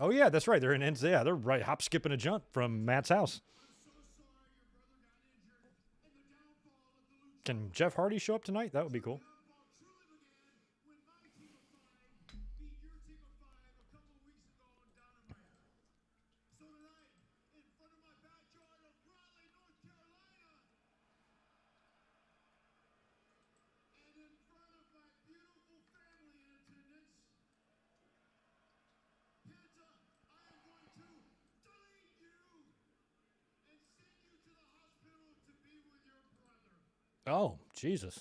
Oh, yeah, that's right. They're in NZ. Yeah, they're right. Hop, skip, and a jump from Matt's house. Can Jeff Hardy show up tonight? That would be cool. Oh, Jesus.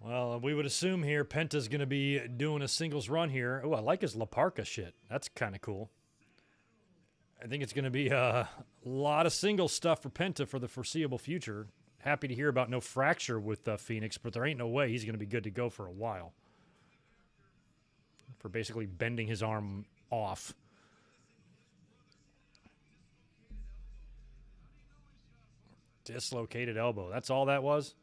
Well, we would assume here Penta's going to be doing a singles run here. Oh, I like his La Parka shit. That's kind of cool. I think it's going to be a lot of single stuff for Penta for the foreseeable future. Happy to hear about no fracture with Phoenix, but there ain't no way he's going to be good to go for a while. For basically bending his arm off. Dislocated elbow. That's all that was?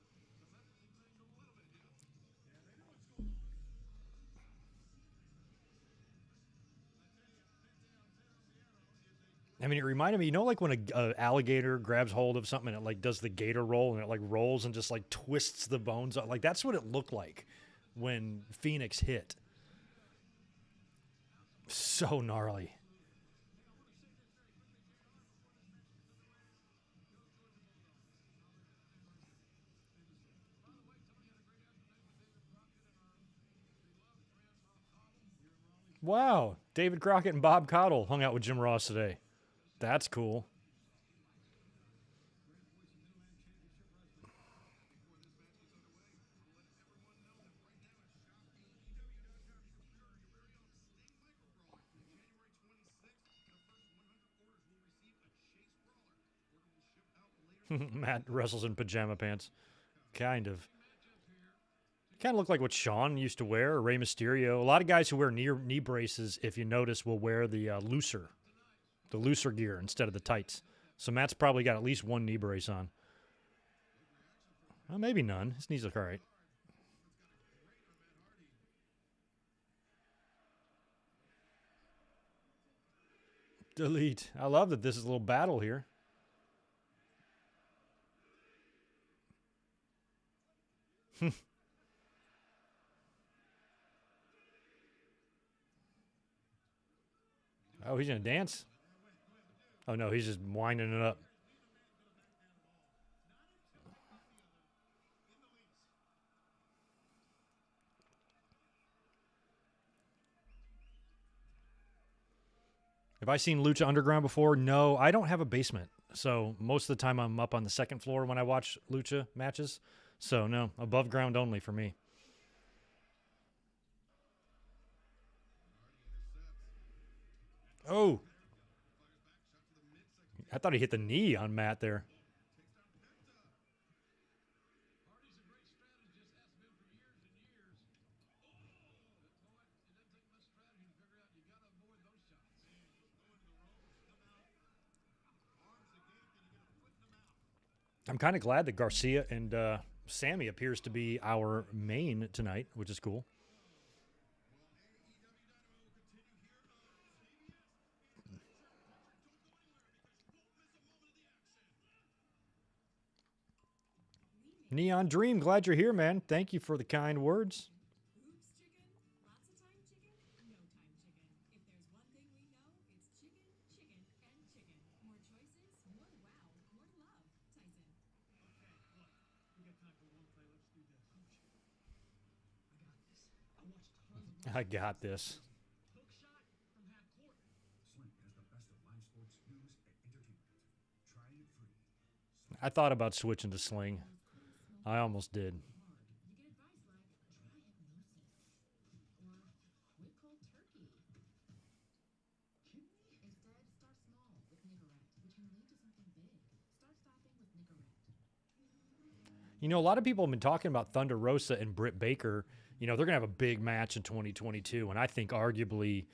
I mean, it reminded me, like when a alligator grabs hold of something and it like does the gator roll and it like rolls and just like twists the bones. Like that's what it looked like when Phoenix hit. So gnarly. Wow. David Crockett and Bob Caudle hung out with Jim Ross today. That's cool. Matt wrestles in pajama pants. Kind of. Kind of look like what Shawn used to wear, or Rey Mysterio. A lot of guys who wear knee braces, if you notice, will wear the looser gear instead of the tights. So Matt's probably got at least one knee brace on. Well, maybe none. His knees look all right. Delete. I love that this is a little battle here. Oh, he's going to dance? Oh, no, he's just winding it up. Have I seen Lucha Underground before? No, I don't have a basement. So most of the time I'm up on the second floor when I watch Lucha matches. So no, above ground only for me. Oh. I thought he hit the knee on Matt there. I'm kind of glad that Garcia and Sammy appears to be our main tonight, which is cool. Neon Dream, glad you're here, man. Thank you for the kind words. Oops, chicken. Lots of time, chicken. No time, chicken. If there's one thing we know, it's chicken, chicken, and chicken. More choices, more wow, more love. Tyson. Okay, look, we got time for one play. Let's do this. I watched tons of I got this. hook shot from half court. Sling has the best of live sports news and entertainment. Try it free. I thought about switching to Sling. I almost did. You get advice like try hypnosis or quit cold turkey. Instead, start small with Nicorette, which can lead to something big. Start stopping with Nicorette. You know, a lot of people have been talking about Thunder Rosa and Britt Baker. You know, they're going to have a big match in 2022, and I think arguably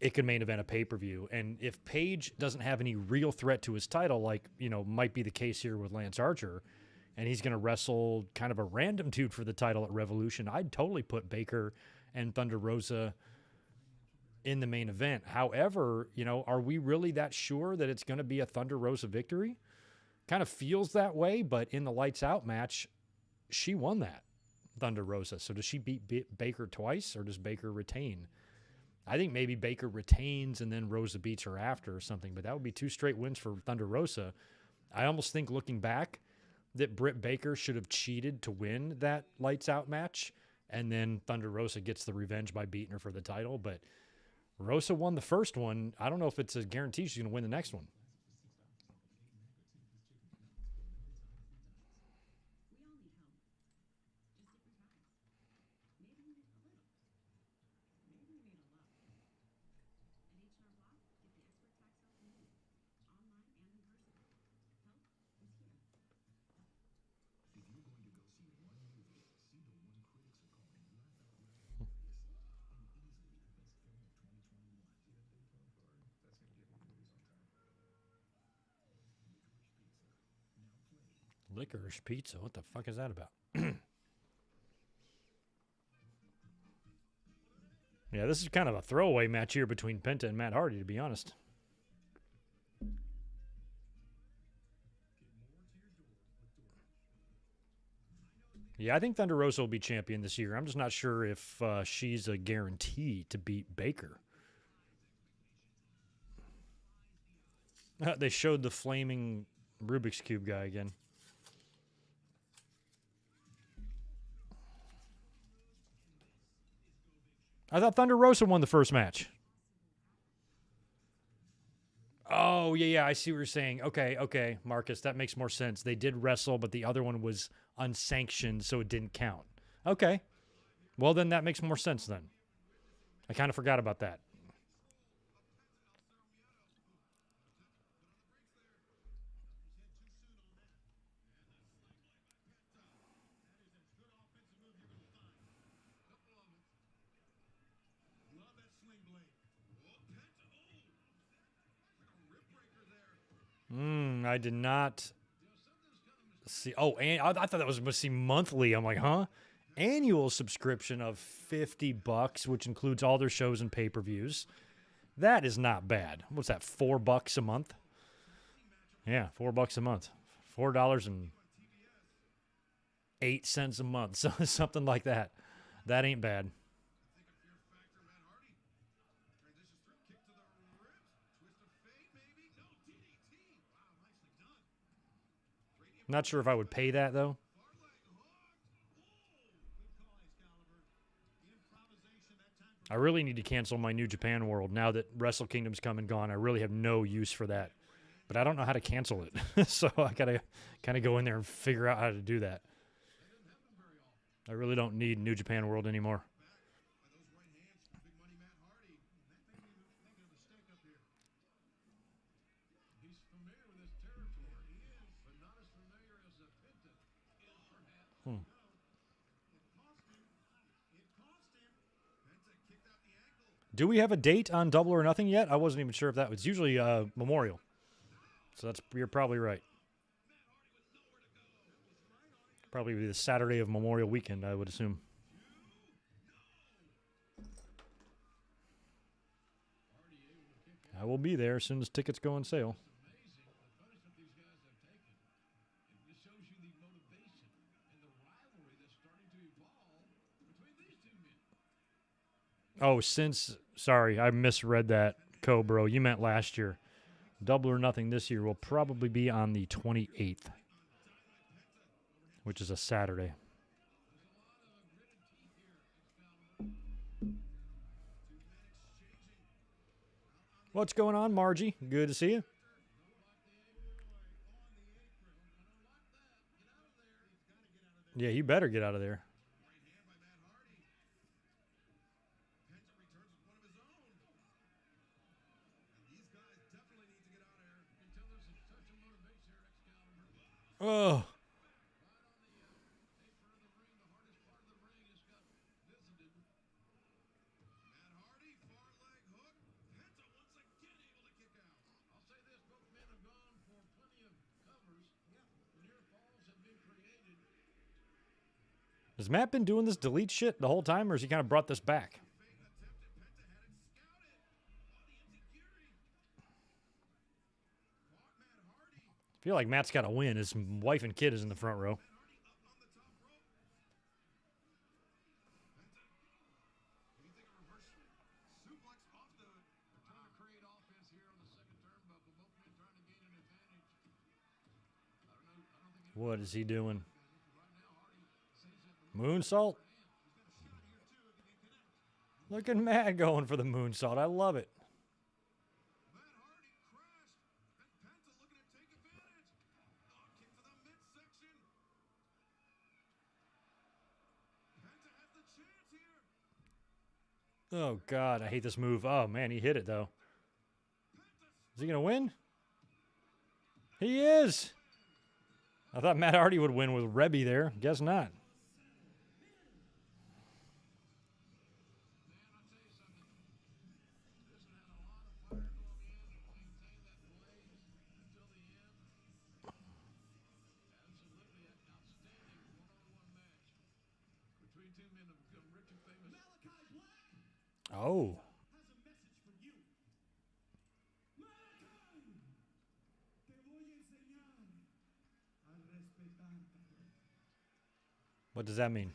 it could main event a pay-per-view. And if Paige doesn't have any real threat to his title, like, you know, might be the case here with Lance Archer, and he's going to wrestle kind of a random dude for the title at Revolution, I'd totally put Baker and Thunder Rosa in the main event. However, you know, are we really that sure that it's going to be a Thunder Rosa victory? Kind of feels that way, but in the Lights Out match, she won that, Thunder Rosa. So does she beat Baker twice, or does Baker retain? I think maybe Baker retains and then Rosa beats her after or something, but that would be 2 straight wins for Thunder Rosa. I almost think, looking back, that Britt Baker should have cheated to win that Lights Out match, and then Thunder Rosa gets the revenge by beating her for the title. But Rosa won the first one. I don't know if it's a guarantee she's going to win the next one. We all need help. Just different kinds. Maybe you need a little. Maybe you need a lot. At H&R Block, get the expert tax help you need. Online and in person. Help is here. If you're going to go see one movie, see the one critics are calling Laugh Out Loud hilarious and easily the best film of 2021. See that big phone card? That's going to get me movies on time. Licorice Pizza. What the fuck is that about? Yeah, this is kind of a throwaway match here between Penta and Matt Hardy, to be honest. Yeah, I think Thunder Rosa will be champion this year. I'm just not sure if she's a guarantee to beat Baker. They showed the flaming Rubik's Cube guy again. I thought Thunder Rosa won the first match. Oh, yeah, I see what you're saying. Okay, Marcus, that makes more sense. They did wrestle, but the other one was unsanctioned, so it didn't count. Okay. Well, then that makes more sense then. I kind of forgot about that. I did not see. Oh, and I thought that was supposed to see monthly. I'm like, huh? Annual subscription of $50, which includes all their shows and pay-per-views. That is not bad. What's that? $4 a month? Yeah, $4 a month. $4.08 a month. So something like that. That ain't bad. Not sure if I would pay that, though. I really need to cancel my New Japan World now that Wrestle Kingdom's come and gone. I really have no use for that. But I don't know how to cancel it. So I got to kind of go in there and figure out how to do that. I really don't need New Japan World anymore. Do we have a date on Double or Nothing yet? I wasn't even sure if that was usually Memorial. So you're probably right. Probably the Saturday of Memorial Weekend, I would assume. I will be there as soon as tickets go on sale. Oh, sorry, I misread that, Cobro. You meant last year. Double or Nothing this year will probably be on the 28th, which is a Saturday. What's going on, Margie? Good to see you. Yeah, you better get out of there. Oh. Has Matt been doing this delete shit the whole time, or has he kind of brought this back? I feel like Matt's got to win. His wife and kid is in the front row. What is he doing? Moonsault? Look at Matt going for the moonsault. I love it. Oh, God, I hate this move. Oh, man, he hit it, though. Is he going to win? He is. I thought Matt Hardy would win with Rebby there. Guess not. Oh. What does that mean?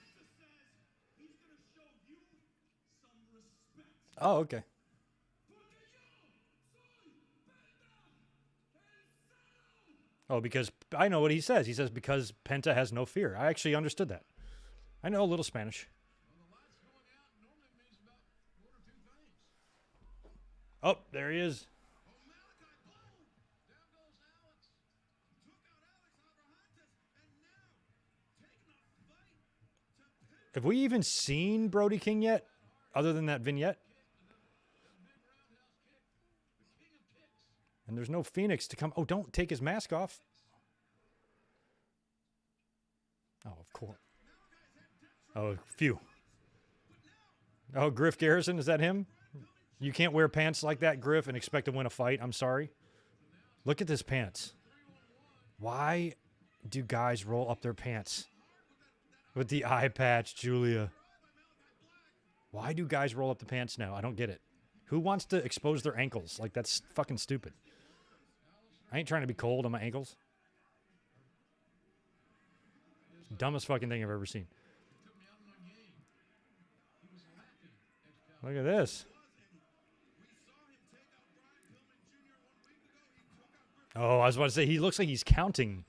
He's gonna show you some respect. Oh, okay. Oh, because I know what he says. He says because Penta has no fear. I actually understood that. I know a little Spanish. Oh, there he is. Have we even seen Brody King yet, other than that vignette? And there's no Phoenix to come. Oh, don't take his mask off. Oh, of course. Oh, phew. Oh, Griff Garrison, is that him? You can't wear pants like that, Griff, and expect to win a fight. I'm sorry. Look at this pants. Why do guys roll up their pants? With the eye patch, Julia. Why do guys roll up the pants now? I don't get it. Who wants to expose their ankles? Like, that's fucking stupid. I ain't trying to be cold on my ankles. It's the dumbest fucking thing I've ever seen. Look at this. Oh, I was about to say, he looks like he's counting.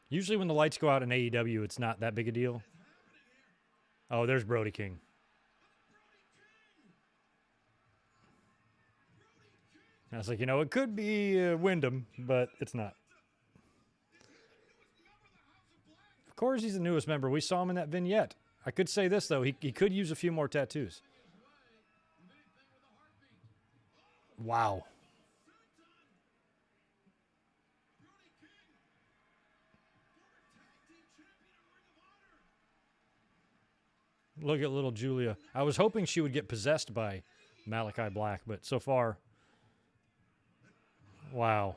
Usually when the lights go out in AEW, it's not that big a deal. Oh, there's Brody King. I was like, you know, it could be Wyndham, but it's not. Of course he's the newest member. We saw him in that vignette. I could say this, though. He could use a few more tattoos. Wow. Look at little Julia. I was hoping she would get possessed by Malachi Black, but so far, wow.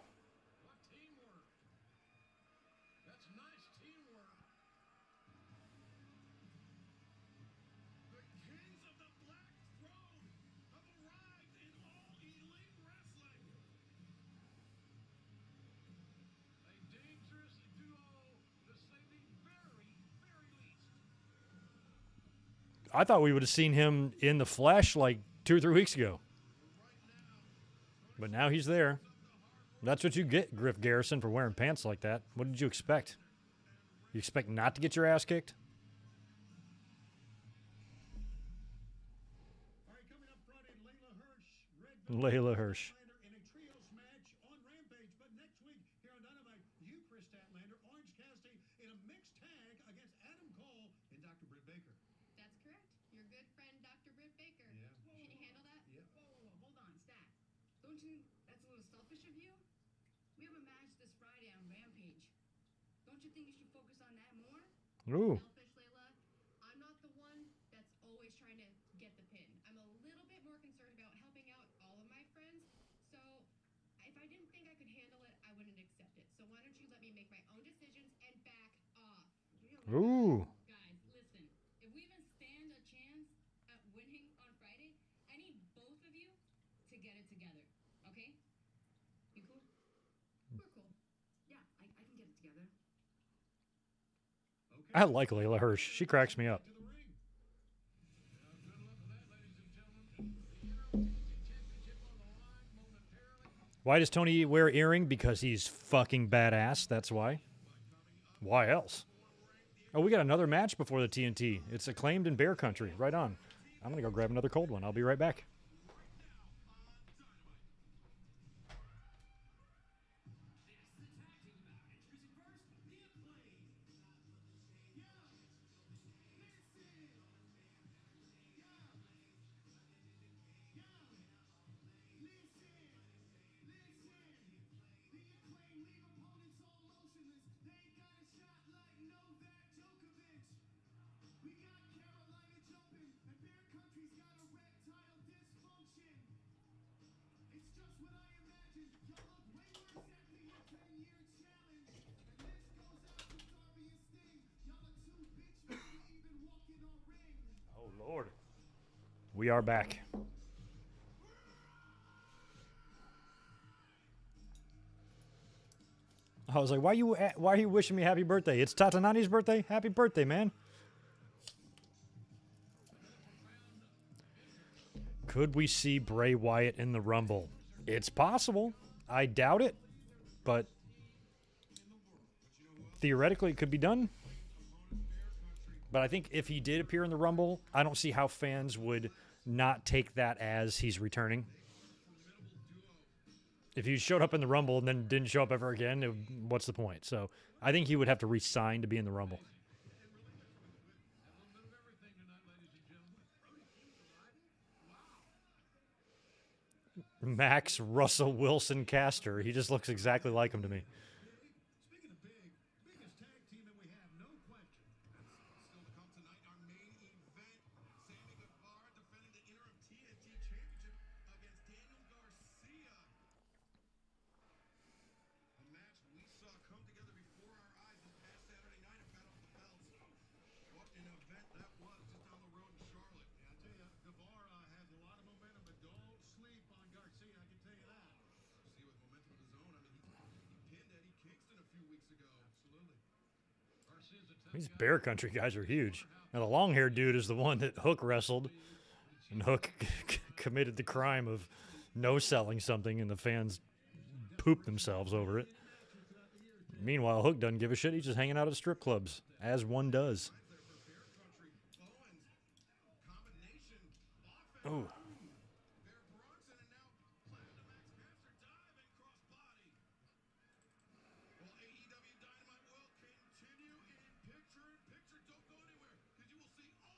I thought we would have seen him in the flesh like 2 or 3 weeks ago. But now he's there. That's what you get, Griff Garrison, for wearing pants like that. What did you expect? You expect not to get your ass kicked? All right, coming up Friday, Layla Hirsch, Red Velvet Layla Hirsch. in a trios match on Rampage. But next week here on Dynamite, you, Chris Statlander, Orange Cassidy in a mixed tag against Adam Cole and Dr. Britt Baker. That's correct. Your good friend, Dr. Britt Baker. Yeah. Can you handle that? Yeah. Whoa, hold on, Stat. Don't you think that's a little selfish of you? We have a match this Friday on Rampage. Don't you think you should focus on that more? Ooh. Selfish, Layla. I'm not the one that's always trying to get the pin. I'm a little bit more concerned about helping out all of my friends. So if I didn't think I could handle it, I wouldn't accept it. So why don't you let me make my own decisions and back off? Ooh. Guys, listen. If we even stand a chance at winning on Friday, I need both of you to get it together. Okay? You cool? We're cool. Yeah, I can get it together. I like Layla Hirsch. She cracks me up. To the ring. Why does Tony wear earring? Because he's fucking badass. That's why. Why else? Oh, we got another match before the TNT. It's Acclaimed in Bear Country. Right on. I'm going to go grab another cold one. I'll be right back. Oh, Lord. We are back. I was like, why are you wishing me happy birthday? It's Tatanani's birthday? Happy birthday, man. Could we see Bray Wyatt in the Rumble? It's possible. I doubt it, but theoretically it could be done. But I think if he did appear in the Rumble, I don't see how fans would not take that as he's returning. If he showed up in the Rumble and then didn't show up ever again, what's the point? So I think he would have to re-sign to be in the Rumble. Max Russell Wilson Caster. He just looks exactly like him to me. Speaking of big, biggest tag team that we have, no question. Still to come tonight, our main event. Sammy Guevara defending the interim TNT championship against Daniel Garcia. A match we saw come together before our eyes this past Saturday night at Battle of the Belts. What an event that was just down the road in Charlotte. Yeah, I tell you, Guevara has a lot of momentum, but don't sleep on Garcia, I can tell you that. Garcia with momentum of his own. I mean, he pinned Eddie Kingston a few weeks ago. Absolutely. Garcia's a tough These guy. Bear Country guys are huge. Now, the long-haired dude is the one that Hook wrestled, and Hook committed the crime of no-selling something, and the fans pooped themselves over it. Meanwhile, Hook doesn't give a shit. He's just hanging out at strip clubs, as one does. Oh. AEW Dynamite will continue in picture-in-picture. Don't go anywhere, because you will see all.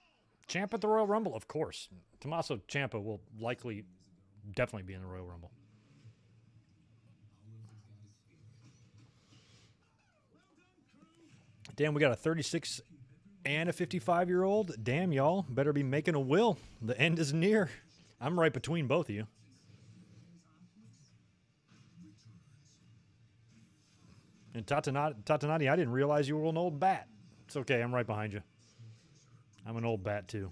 Ciampa at the Royal Rumble, of course. Tommaso Ciampa will likely, definitely be in the Royal Rumble. Damn, we got a 36 and a 55-year-old. Damn, y'all, better be making a will. The end is near. I'm right between both of you. And Tatanati, I didn't realize you were an old bat. It's okay, I'm right behind you. I'm an old bat, too.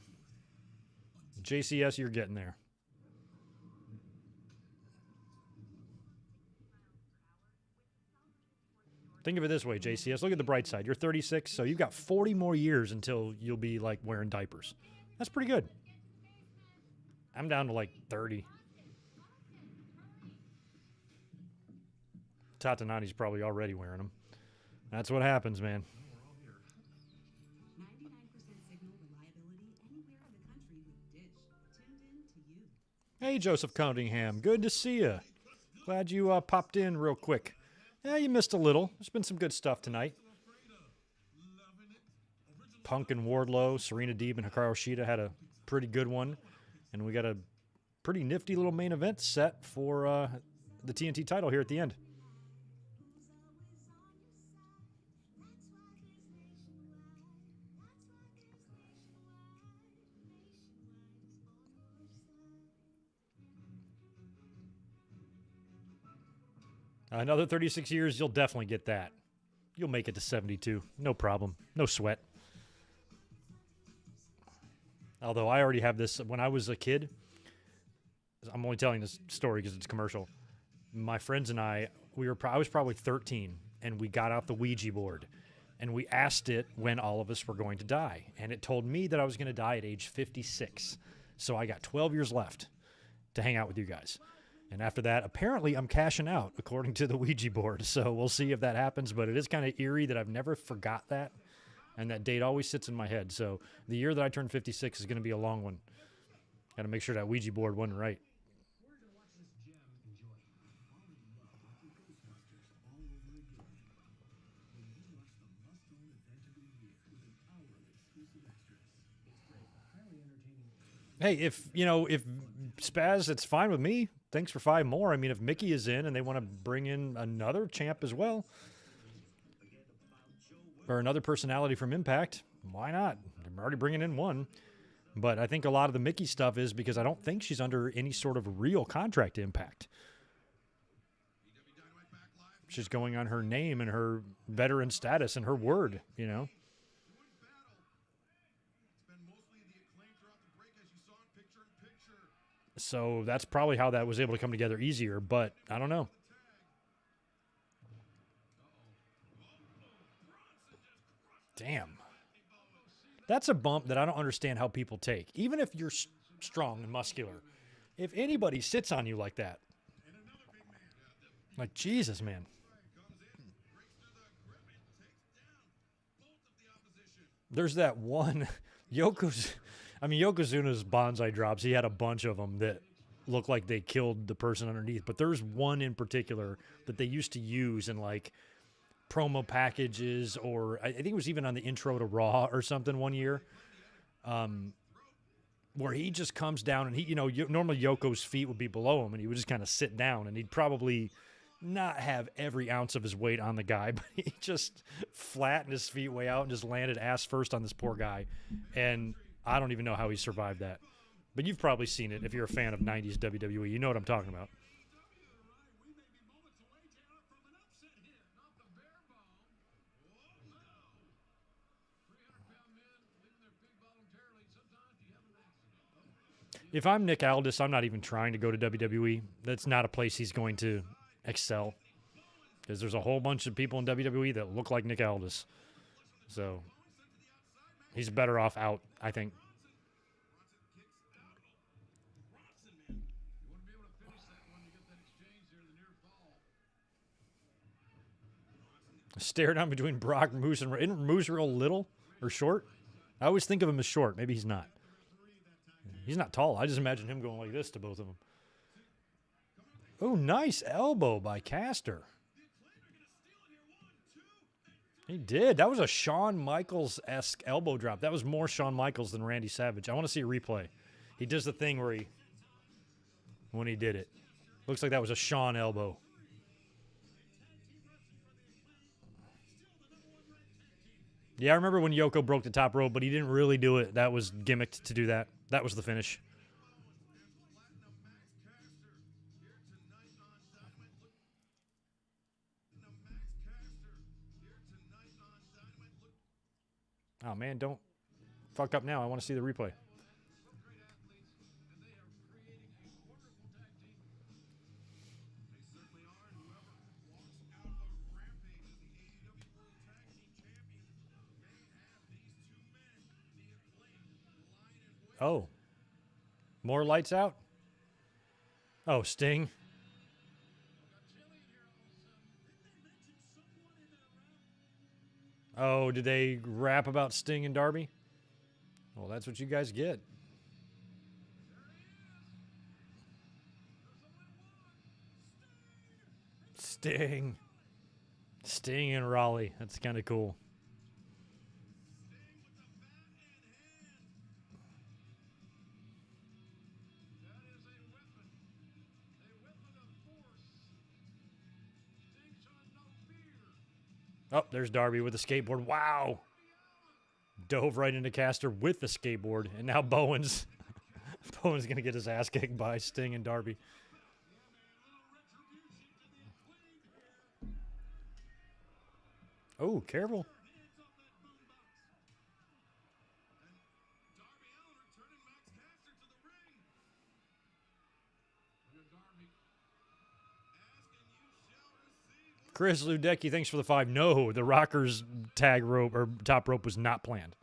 JCS, you're getting there. Think of it this way, JCS. Look at the bright side. You're 36, so you've got 40 more years until you'll be, like, wearing diapers. That's pretty good. I'm down to, like, 30. Tatanati's probably already wearing them. That's what happens, man. 99% signal reliability anywhere in the country with Dish. Tuned in to you. Hey, Joseph Cunningham. Good to see you. Glad you popped in real quick. Yeah, you missed a little. There's been some good stuff tonight. Punk and Wardlow, Serena, Deeb, and Hikaru Shida had a pretty good one. And we got a pretty nifty little main event set for the TNT title here at the end. Another 36 years, you'll definitely get that. You'll make it to 72. No problem. No sweat. Although I already have this. When I was a kid, I'm only telling this story because it's commercial. My friends and I was probably 13, and we got out the Ouija board. And we asked it when all of us were going to die. And it told me that I was going to die at age 56. So I got 12 years left to hang out with you guys. And after that, apparently I'm cashing out, according to the Ouija board. So we'll see if that happens. But it is kind of eerie that I've never forgot that. And that date always sits in my head. So the year that I turn 56 is going to be a long one. Got to make sure that Ouija board wasn't right. Hey, if Spaz, it's fine with me. Thanks for 5 more. I mean, if Mickey is in and they want to bring in another champ as well, or another personality from Impact, why not? I'm already bringing in one. But I think a lot of the Mickey stuff is because I don't think she's under any sort of real contract to Impact. She's going on her name and her veteran status and her word, you know. So that's probably how that was able to come together easier, but I don't know. Damn. That's a bump that I don't understand how people take. Even if you're strong and muscular, if anybody sits on you like that, like Jesus, man. There's that one Yokozuna's bonsai drops. He had a bunch of them that look like they killed the person underneath. But there's one in particular that they used to use in like promo packages, or I think it was even on the intro to Raw or something one year, where he just comes down and he, normally Yoko's feet would be below him and he would just kind of sit down and he'd probably not have every ounce of his weight on the guy, but he just flattened his feet way out and just landed ass first on this poor guy. And I don't even know how he survived that. But you've probably seen it if you're a fan of 90s WWE. You know what I'm talking about. If I'm Nick Aldis, I'm not even trying to go to WWE. That's not a place he's going to excel, because there's a whole bunch of people in WWE that look like Nick Aldis. So he's better off out, I think. Stare down between Brock, Moose, and isn't Moose real little or short? I always think of him as short. Maybe he's not. He's not tall. I just imagine him going like this to both of them. Oh, nice elbow by Caster. He did. That was a Shawn Michaels-esque elbow drop. That was more Shawn Michaels than Randy Savage. I want to see a replay. He does the thing where when he did it. Looks like that was a Shawn elbow. Yeah, I remember when Yoko broke the top rope, but he didn't really do it. That was gimmicked to do that. That was the finish. Oh, man, don't fuck up now. I want to see the replay. Oh. More lights out? Oh, Sting. Oh, did they rap about Sting and Darby? Well, that's what you guys get. Sting. Sting and Raleigh. That's kind of cool. Oh, there's Darby with the skateboard. Wow. Dove right into Caster with the skateboard. And now Bowen's going to get his ass kicked by Sting and Darby. Oh, careful. Chris Ludecki, thanks for the 5. No, the Rockers tag rope or top rope was not planned.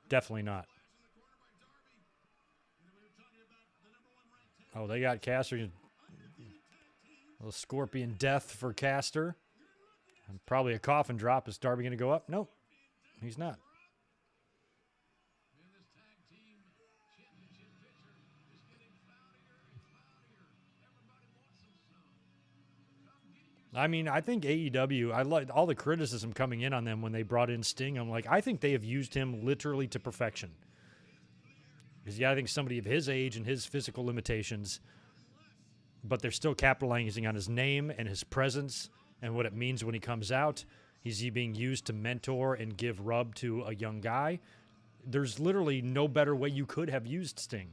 Definitely not. Oh, they got Caster. A little scorpion death for Caster. And probably a coffin drop. Is Darby going to go up? Nope, he's not. I mean, I think AEW, I like all the criticism coming in on them when they brought in Sting. I'm like, I think they have used him literally to perfection. Because, yeah, I think somebody of his age and his physical limitations, but they're still capitalizing on his name and his presence and what it means when he comes out. He's being used to mentor and give rub to a young guy. There's literally no better way you could have used Sting.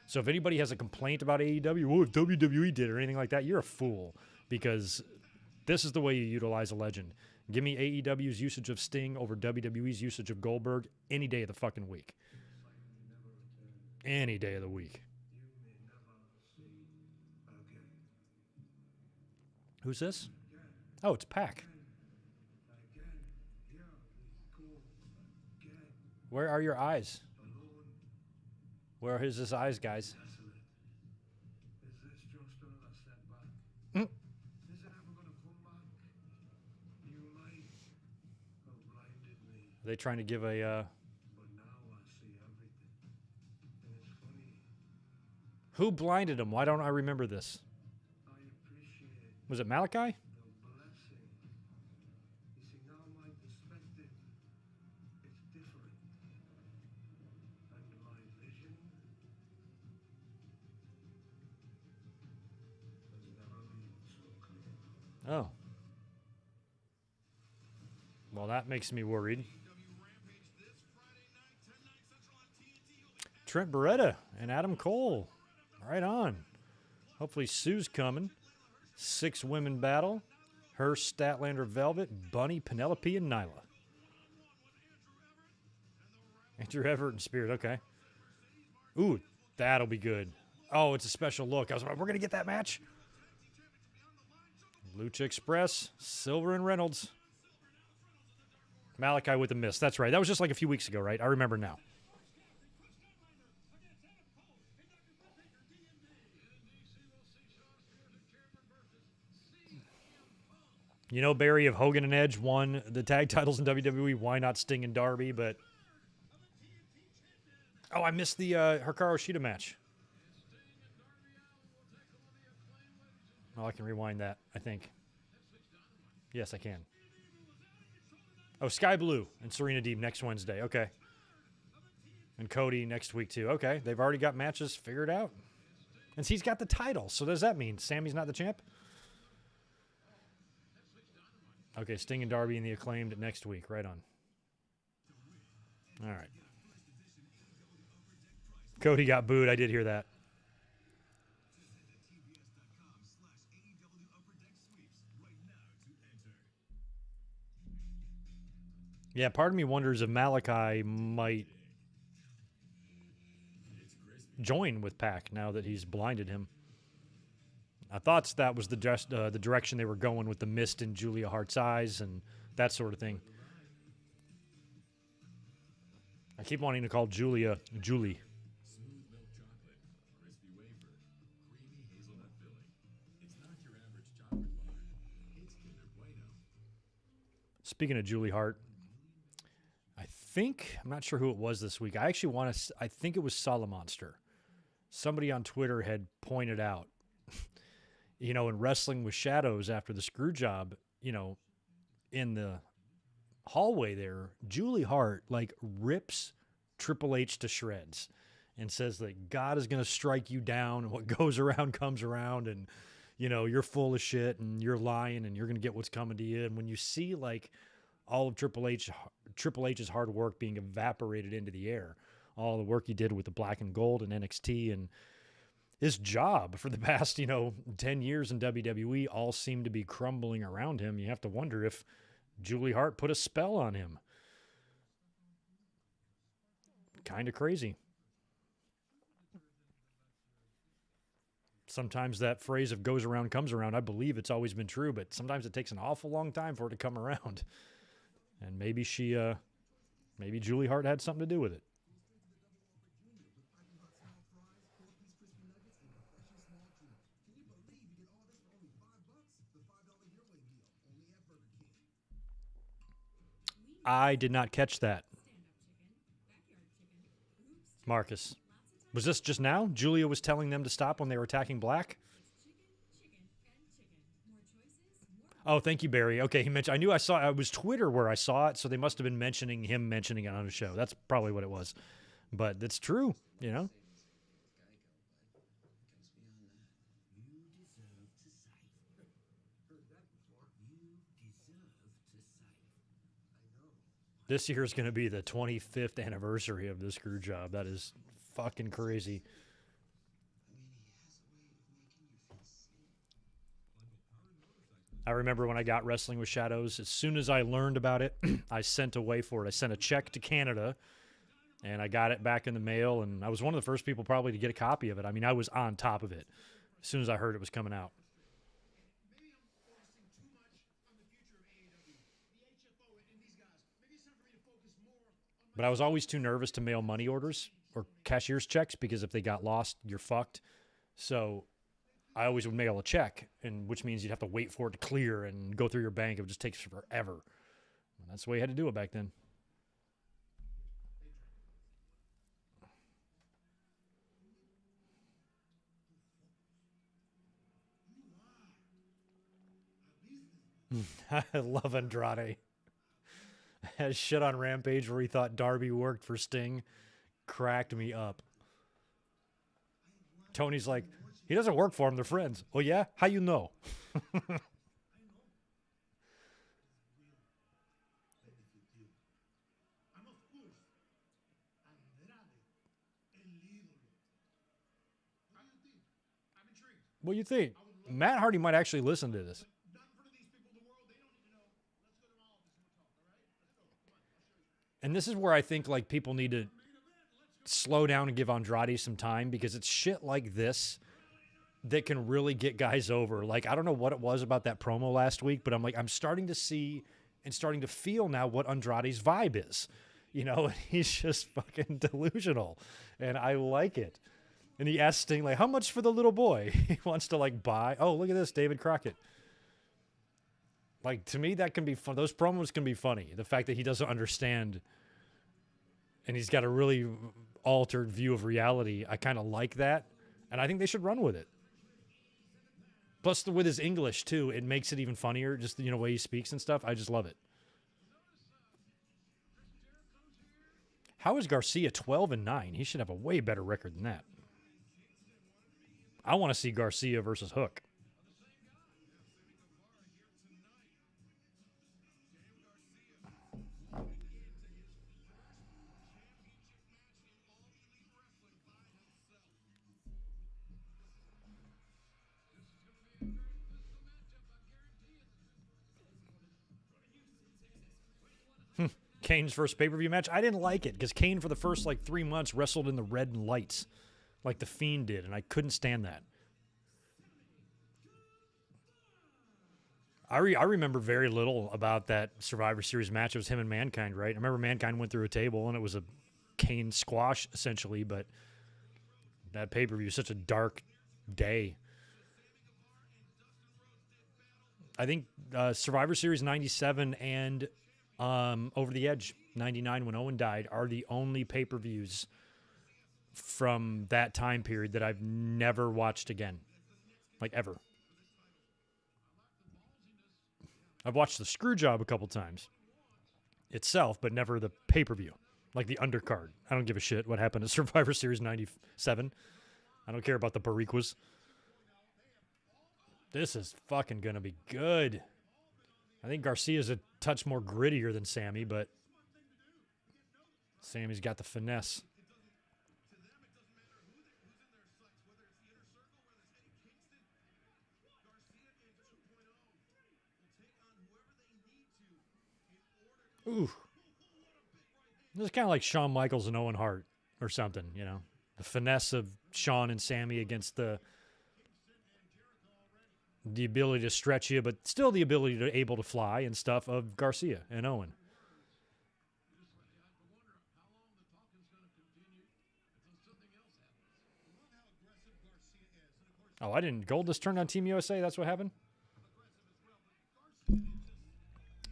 So if anybody has a complaint about AEW, well, if WWE did or anything like that, you're a fool, because this is the way you utilize a legend. Give me AEW's usage of Sting over WWE's usage of Goldberg any day of the fucking week. Any day of the week. Who's this? Oh, it's Pac. Where are your eyes? alone, Where is his eyes, guys? desolate. Is this just another setback? Mm. Is it ever gonna come back? You might have blinded me, Are they trying to give a... but now I see everything. And it's funny, Who blinded him? Why don't I remember this? I appreciate Was it Malachi? the blessing. You see, now my perspective is different. And my vision has never been so clear. Oh. Well, that makes me worried. Trent Beretta and Adam Cole. Right on. Hopefully Sue's coming. 6 women battle. Her, Statlander, Velvet, Bunny, Penelope, and Nyla. Andrew Everett and Spirit. Okay. Ooh, that'll be good. Oh, it's a special look. We're going to get that match. Lucha Express, Silver and Reynolds. Malachi with a miss. That's right. That was just like a few weeks ago, right? I remember now. You know, Barry, if Hogan and Edge won the tag titles in WWE, why not Sting and Darby? But oh, I missed the Hikaru Shida match. Oh, I can rewind that, I think. Yes, I can. Oh, Sky Blue and Serena Deeb next Wednesday. Okay. And Cody next week, too. Okay, they've already got matches figured out. And he's got the title. So does that mean Sammy's not the champ? Okay, Sting and Darby and the Acclaimed next week. Right on. All right. Cody got booed. I did hear that. Yeah, part of me wonders if Malachi might join with Pac now that he's blinded him. I thought that was the direction they were going with the mist in Julia Hart's eyes and that sort of thing. I keep wanting to call Julia Julie. Smooth milk chocolate, crispy wafer, creamy hazelnut filling. It's not your average chocolate bar. It's Kinder Bueno. Speaking of Julie Hart, I'm not sure who it was this week. I think it was Solomonster. Somebody on Twitter had pointed out, you know, in Wrestling with Shadows after the screw job, you know, in the hallway there, Julie Hart like rips Triple H to shreds and says that God is going to strike you down and what goes around comes around and, you know, you're full of shit and you're lying and you're going to get what's coming to you. And when you see like all of Triple H's hard work being evaporated into the air, all the work he did with the black and gold and NXT and his job for the past, 10 years in WWE all seemed to be crumbling around him. You have to wonder if Julie Hart put a spell on him. Kind of crazy. Sometimes that phrase of goes around, comes around, I believe it's always been true, but sometimes it takes an awful long time for it to come around. And maybe Julie Hart had something to do with it. I did not catch that. Marcus. Was this just now? Julia was telling them to stop when they were attacking Black? Oh, thank you, Barry. Okay, he mentioned. It was Twitter where I saw it, so they must have been mentioning it on a show. That's probably what it was. But it's true, This year is going to be the 25th anniversary of the screw job. That is fucking crazy. I remember when I got Wrestling with Shadows, as soon as I learned about it, I sent away for it. I sent a check to Canada, and I got it back in the mail, and I was one of the first people probably to get a copy of it. I mean, I was on top of it as soon as I heard it was coming out. Maybe I'm focusing too much on the future of AEW, the HFO, and these guys. Maybe it's time for me to focus more on But I was always too nervous to mail money orders or cashier's checks because if they got lost, you're fucked. So I always would mail a check, and which means you'd have to wait for it to clear and go through your bank. It would just take forever. And that's the way you had to do it back then. I love Andrade. Has shit on Rampage where he thought Darby worked for Sting. Cracked me up. Tony's like, he doesn't work for him. They're friends. Oh, yeah? How you know? What do you think? Matt Hardy might actually listen to this. And this is where I think like people need to slow down and give Andrade some time because it's shit like this that can really get guys over. Like, I don't know what it was about that promo last week, but I'm starting to see and starting to feel now what Andrade's vibe is. You know, he's just fucking delusional. And I like it. And he asks Sting, like, how much for the little boy? He wants to, like, buy. Oh, look at this, David Crockett. Like, to me, that can be fun. Those promos can be funny. The fact that he doesn't understand and he's got a really altered view of reality. I kind of like that. And I think they should run with it. Plus, with his English, too, it makes it even funnier. Just, you know, the way he speaks and stuff. I just love it. How is Garcia 12-9? He should have a way better record than that. I want to see Garcia versus Hook. Kane's first pay-per-view match. I didn't like it because Kane for the first like 3 months wrestled in the red and lights like The Fiend did, and I couldn't stand that. I remember very little about that Survivor Series match. It was him and Mankind, right? I remember Mankind went through a table, and it was a Kane squash, essentially, but that pay-per-view was such a dark day. I think Survivor Series 97 and Over the Edge 99 when Owen died are the only pay-per-views from that time period that I've never watched again. Like, ever. I've watched the Screwjob a couple times itself, but never the pay-per-view. Like the undercard. I don't give a shit what happened at Survivor Series 97. I don't care about the Bariquas. This is fucking gonna be good. I think Garcia's a touch more grittier than Sammy, but Sammy's got the finesse. Ooh. This is kind of like Shawn Michaels and Owen Hart or something, you know. The finesse of Shawn and Sammy against the ability to stretch you, but still the ability to able to fly and stuff of Garcia and Owen. Oh, I didn't. Goldust turned on Team USA. That's what happened?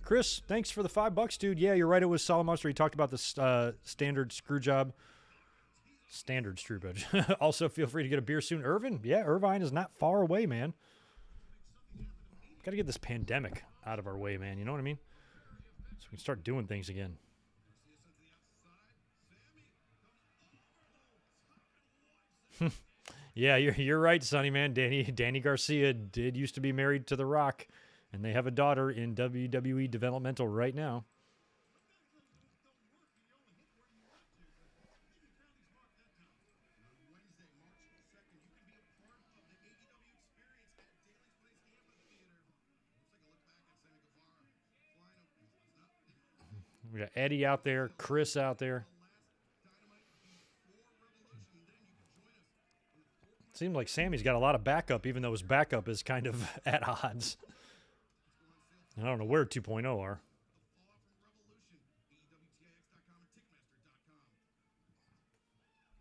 Chris, thanks for the $5, dude. Yeah, you're right. It was Solid Monster. He talked about the standard screw job. Standard screw job. Also, feel free to get a beer soon. Irvine? Yeah, Irvine is not far away, man. Got to get this pandemic out of our way, man. You know what I mean? So we can start doing things again. Yeah, you're right, Sonny, man. Danny Garcia did used to be married to The Rock, and they have a daughter in WWE developmental right now. We got Eddie out there, Chris out there. Seems like Sammy's got a lot of backup, even though his backup is kind of at odds. I don't know where 2.0 are.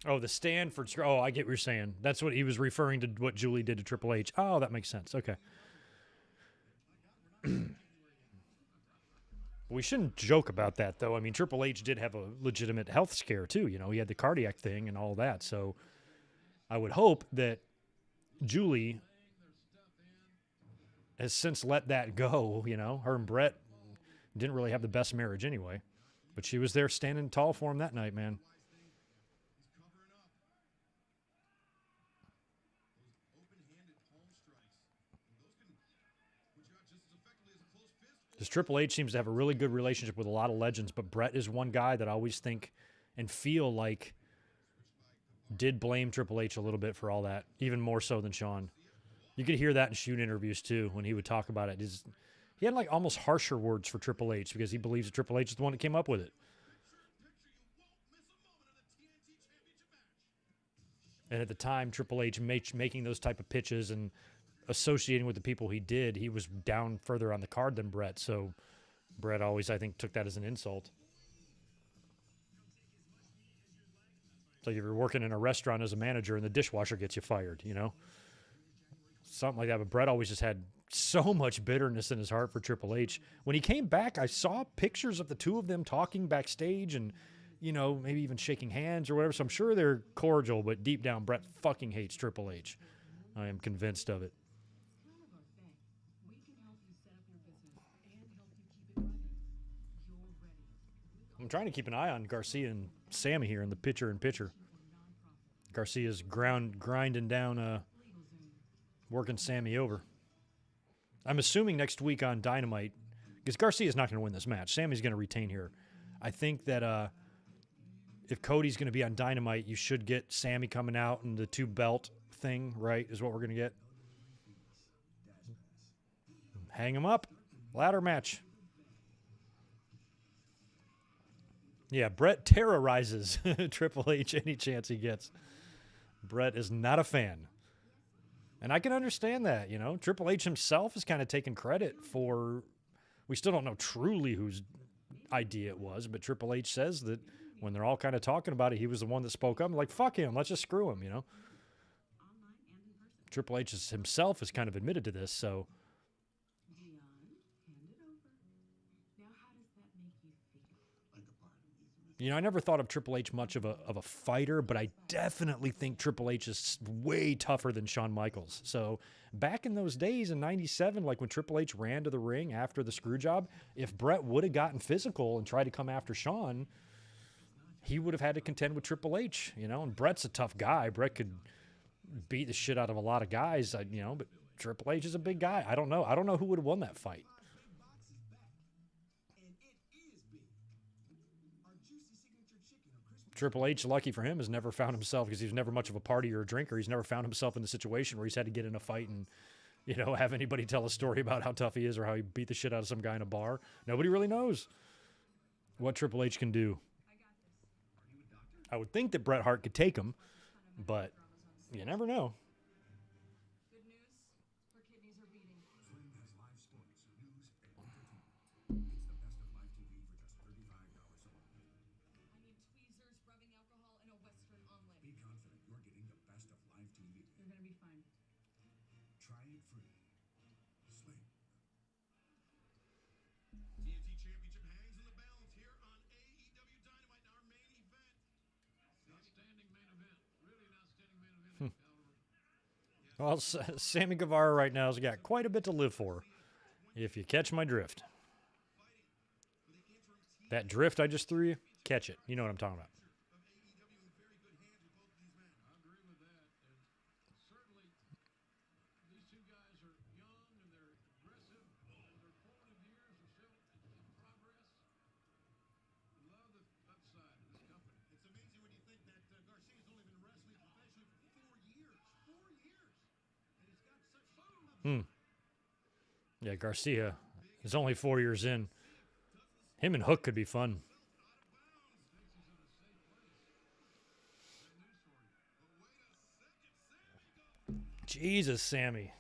Oh, the stand for. Oh, I get what you're saying. That's what he was referring to. What Julie did to Triple H. Oh, that makes sense. Okay. We shouldn't joke about that, though. I mean, Triple H did have a legitimate health scare too. You know, he had the cardiac thing and all that. So, I would hope that Julie has since let that go. You know, her and Brett didn't really have the best marriage anyway, but she was there standing tall for him that night, man. Because Triple H seems to have a really good relationship with a lot of legends, but Brett is one guy that I always think and feel like did blame Triple H a little bit for all that, even more so than Shawn. You could hear that in shoot interviews too when he would talk about it. He had like almost harsher words for Triple H because he believes that Triple H is the one that came up with it. And at the time, Triple H making those type of pitches and associating with the people he did, he was down further on the card than Brett. So Brett always, I think, took that as an insult. So if you're working in a restaurant as a manager and the dishwasher gets you fired, you know? Something like that. But Brett always just had so much bitterness in his heart for Triple H. When he came back, I saw pictures of the two of them talking backstage and, you know, maybe even shaking hands or whatever. So I'm sure they're cordial, but deep down, Brett fucking hates Triple H. I am convinced of it. None of us beg. We can help you set up your business and help you keep it running. You're ready. I'm trying to keep an eye on Garcia and Sammy here in the pitcher. Garcia's grinding down, working Sammy over. I'm assuming next week on Dynamite, because Garcia's not going to win this match. Sammy's going to retain here. I think that if Cody's going to be on Dynamite, you should get Sammy coming out and the 2-belt thing, right, is what we're going to get. Hang him up. Ladder match. Yeah, Brett terrorizes Triple H any chance he gets. Brett is not a fan. And I can understand that, you know. Triple H himself is kind of taking credit for, we still don't know truly whose idea it was, but Triple H says that when they're all kind of talking about it, he was the one that spoke up. Like, fuck him, let's just screw him, you know. Triple H himself has kind of admitted to this, so. Dion, hand it over. Now, how does that make you feel? You know, I never thought of Triple H much of a fighter, but I definitely think Triple H is way tougher than Shawn Michaels. So back in those days in 97, like when Triple H ran to the ring after the screw job, if Brett would have gotten physical and tried to come after Shawn, he would have had to contend with Triple H, you know, and Brett's a tough guy. Brett could beat the shit out of a lot of guys, you know, but Triple H is a big guy. I don't know. I don't know who would have won that fight. Triple H, lucky for him, has never found himself, because he's never much of a partier or a drinker. He's never found himself in the situation where he's had to get in a fight and, you know, have anybody tell a story about how tough he is or how he beat the shit out of some guy in a bar. Nobody really knows what Triple H can do. I would think that Bret Hart could take him, but you never know. Good news? Her kidneys are beating. Sling has live sports, news, and entertainment. It's the best of live TV for just $35 only. I need tweezers, rubbing alcohol, and a Western omelet. Be confident you're getting the best of live TV. You're gonna be fine. Try it free. Sling. TNT Championship hangs in the balance here on AEW Dynamite, our main event. Outstanding main event. Really an outstanding main event. Well, Sammy Guevara right now has got quite a bit to live for, if you catch my drift. That drift I just threw you, catch it. You know what I'm talking about. I agree with that. And certainly, these two guys are young and they're aggressive and their formative years are still in progress. Love the upside of this company. It's amazing when you think that Garcia's only been wrestling professionally for 4 years. 4 years. And he's got such boom. Yeah, Garcia is only 4 years in. Him and Hook could be fun. Jesus, Sammy.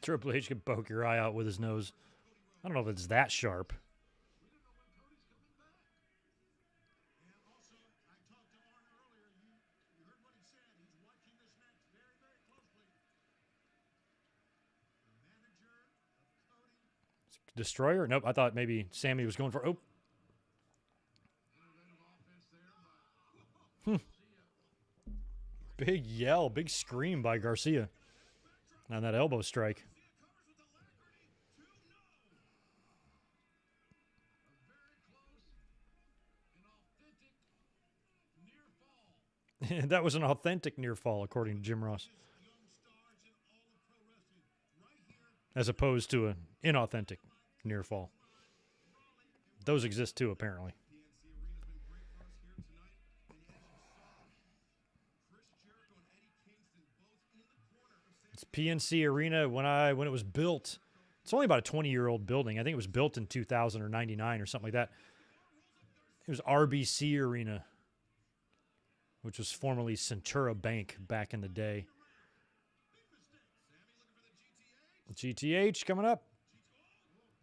Triple H can poke your eye out with his nose. I don't know if it's that sharp. And also, I talked to Arn earlier. You heard what he said. He's watching this match very, very closely. The manager of Cody. Destroyer? Nope. I thought maybe Sammy was going for. Oh. Big yell, big scream by Garcia on that elbow strike. That was an authentic near fall, according to Jim Ross, as opposed to an inauthentic near fall. Those exist too, apparently. It's PNC Arena when it was built. It's only about a 20-year-old building. I think it was built in 2000 or 99 or something like that. It was RBC Arena, which was formerly Centura Bank back in the day. GTH coming up.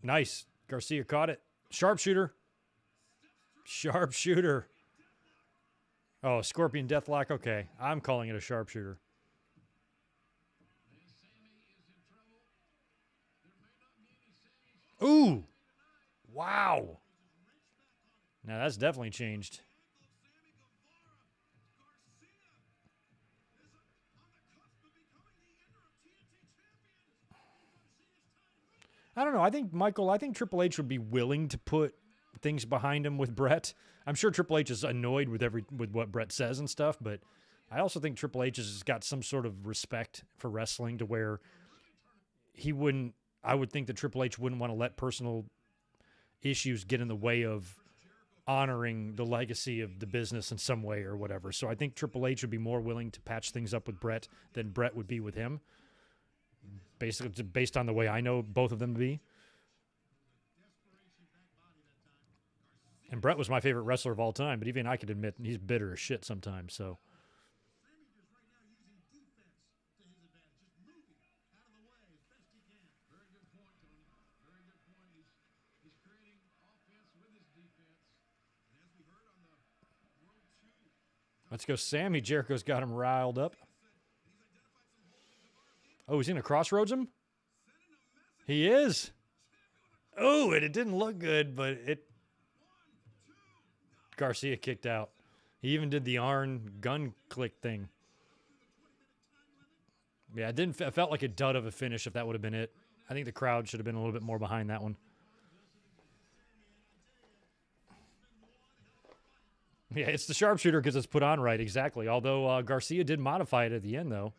Nice. Garcia caught it. Sharpshooter. Sharpshooter. Oh, Scorpion Deathlock. Okay. I'm calling it a sharpshooter. Ooh. Wow. Now that's definitely changed. I don't know. I think Triple H would be willing to put things behind him with Brett. I'm sure Triple H is annoyed with what Brett says and stuff, but I also think Triple H has got some sort of respect for wrestling to where I would think that Triple H wouldn't want to let personal issues get in the way of honoring the legacy of the business in some way or whatever. So I think Triple H would be more willing to patch things up with Brett than Brett would be with him. Basically, based on the way I know both of them to be. And Brett was my favorite wrestler of all time, but even I could admit he's bitter as shit sometimes. So. Let's go, Sammy. Jericho's got him riled up. Oh, he's going to crossroads him? He is. Oh, and it didn't look good, but Garcia kicked out. He even did the Arn gun click thing. Yeah, it felt like a dud of a finish if that would have been it. I think the crowd should have been a little bit more behind that one. Yeah, it's the sharpshooter because it's put on right, exactly. Although Garcia did modify it at the end, though.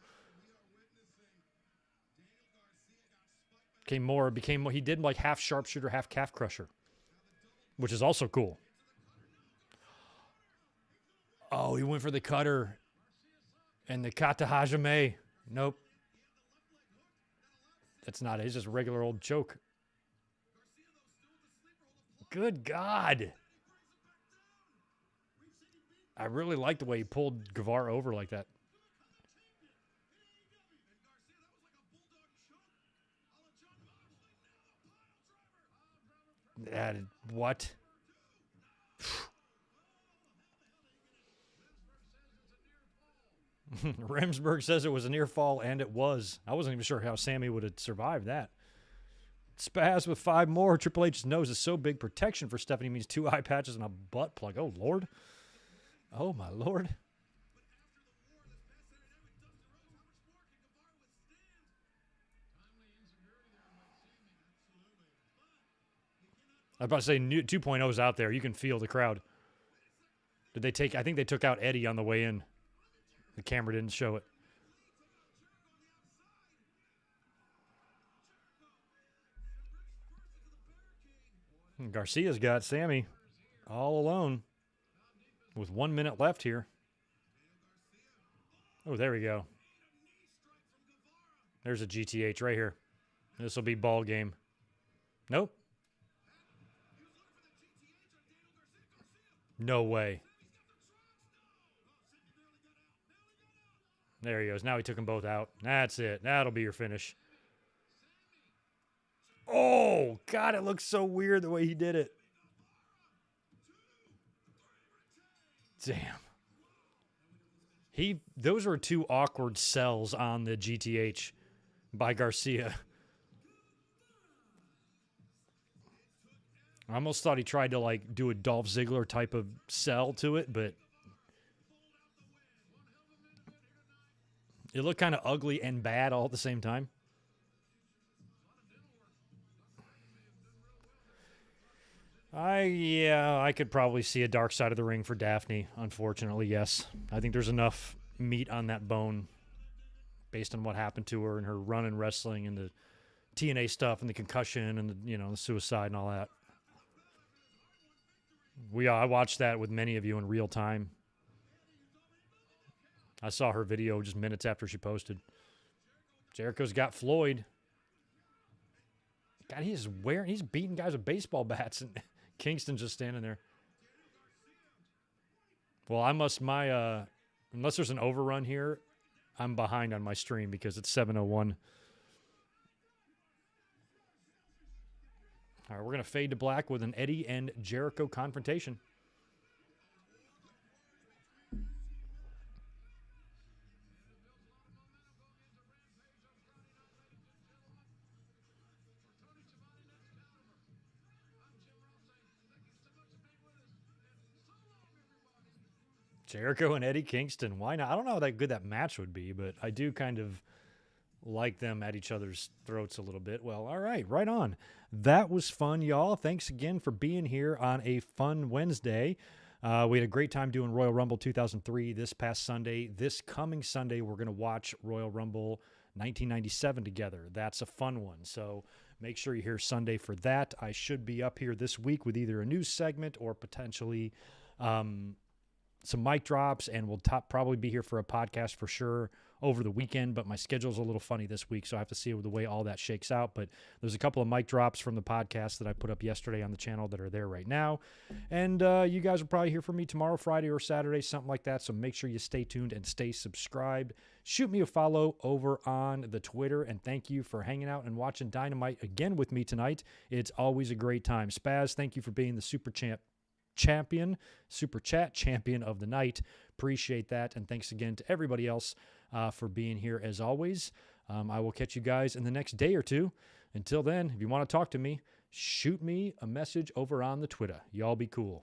He did like half sharpshooter, half calf crusher, which is also cool. Oh, he went for the cutter and the kata hajime. Nope. That's not it. It's just a regular old choke. Good God. I really like the way he pulled Guevara over like that. What? Remsburg says it was a near fall, and it was. I wasn't even sure how Sammy would have survived that. Spaz with 5 more. Triple H's nose is so big. Protection for Stephanie means 2 eye patches and a butt plug. Oh, Lord. Oh, my Lord. I was about to say 2.0 is out there. You can feel the crowd. Did they take? I think they took out Eddie on the way in. The camera didn't show it. And Garcia's got Sammy all alone with 1 minute left here. Oh, there we go. There's a GTH right here. This will be ball game. Nope. No way. There he goes. Now he took them both out. That's it. That'll be your finish. Oh, God, it looks so weird the way he did it. Damn. Those were two awkward sells on the GTH by Garcia. I almost thought he tried to like do a Dolph Ziggler type of sell to it, but it looked kind of ugly and bad all at the same time. I could probably see a dark side of the ring for Daphne, unfortunately, yes. I think there's enough meat on that bone based on what happened to her and her run in wrestling and the TNA stuff and the concussion and the suicide and all that. I watched that with many of you in real time. I saw her video just minutes after she posted. Jericho's got Floyd. God, he's beating guys with baseball bats, and Kingston's just standing there. Well, unless there's an overrun here, I'm behind on my stream because it's 7:01. All right, we're going to fade to black with an Eddie and Jericho confrontation. Jericho and Eddie Kingston. Why not? I don't know how good that match would be, but I do kind of like them at each other's throats a little bit. Well, all right, right on. That was fun, y'all. Thanks again for being here on a fun Wednesday. We had a great time doing Royal Rumble 2003 this past Sunday. This coming Sunday, we're going to watch Royal Rumble 1997 together. That's a fun one. So make sure you're here Sunday for that. I should be up here this week with either a news segment or potentially some mic drops, and we'll probably be here for a podcast for sure over the weekend, but my schedule's a little funny this week, so I have to see the way all that shakes out. But there's a couple of mic drops from the podcast that I put up yesterday on the channel that are there right now. And you guys will probably hear from me tomorrow, Friday, or Saturday, something like that. So make sure you stay tuned and stay subscribed. Shoot me a follow over on the Twitter, and thank you for hanging out and watching Dynamite again with me tonight. It's always a great time. Spaz, thank you for being the super chat champion of the night. Appreciate that. And thanks again to everybody else for being here as always. I will catch you guys in the next day or two. Until then, if you want to talk to me, shoot me a message over on the Twitter. Y'all be cool.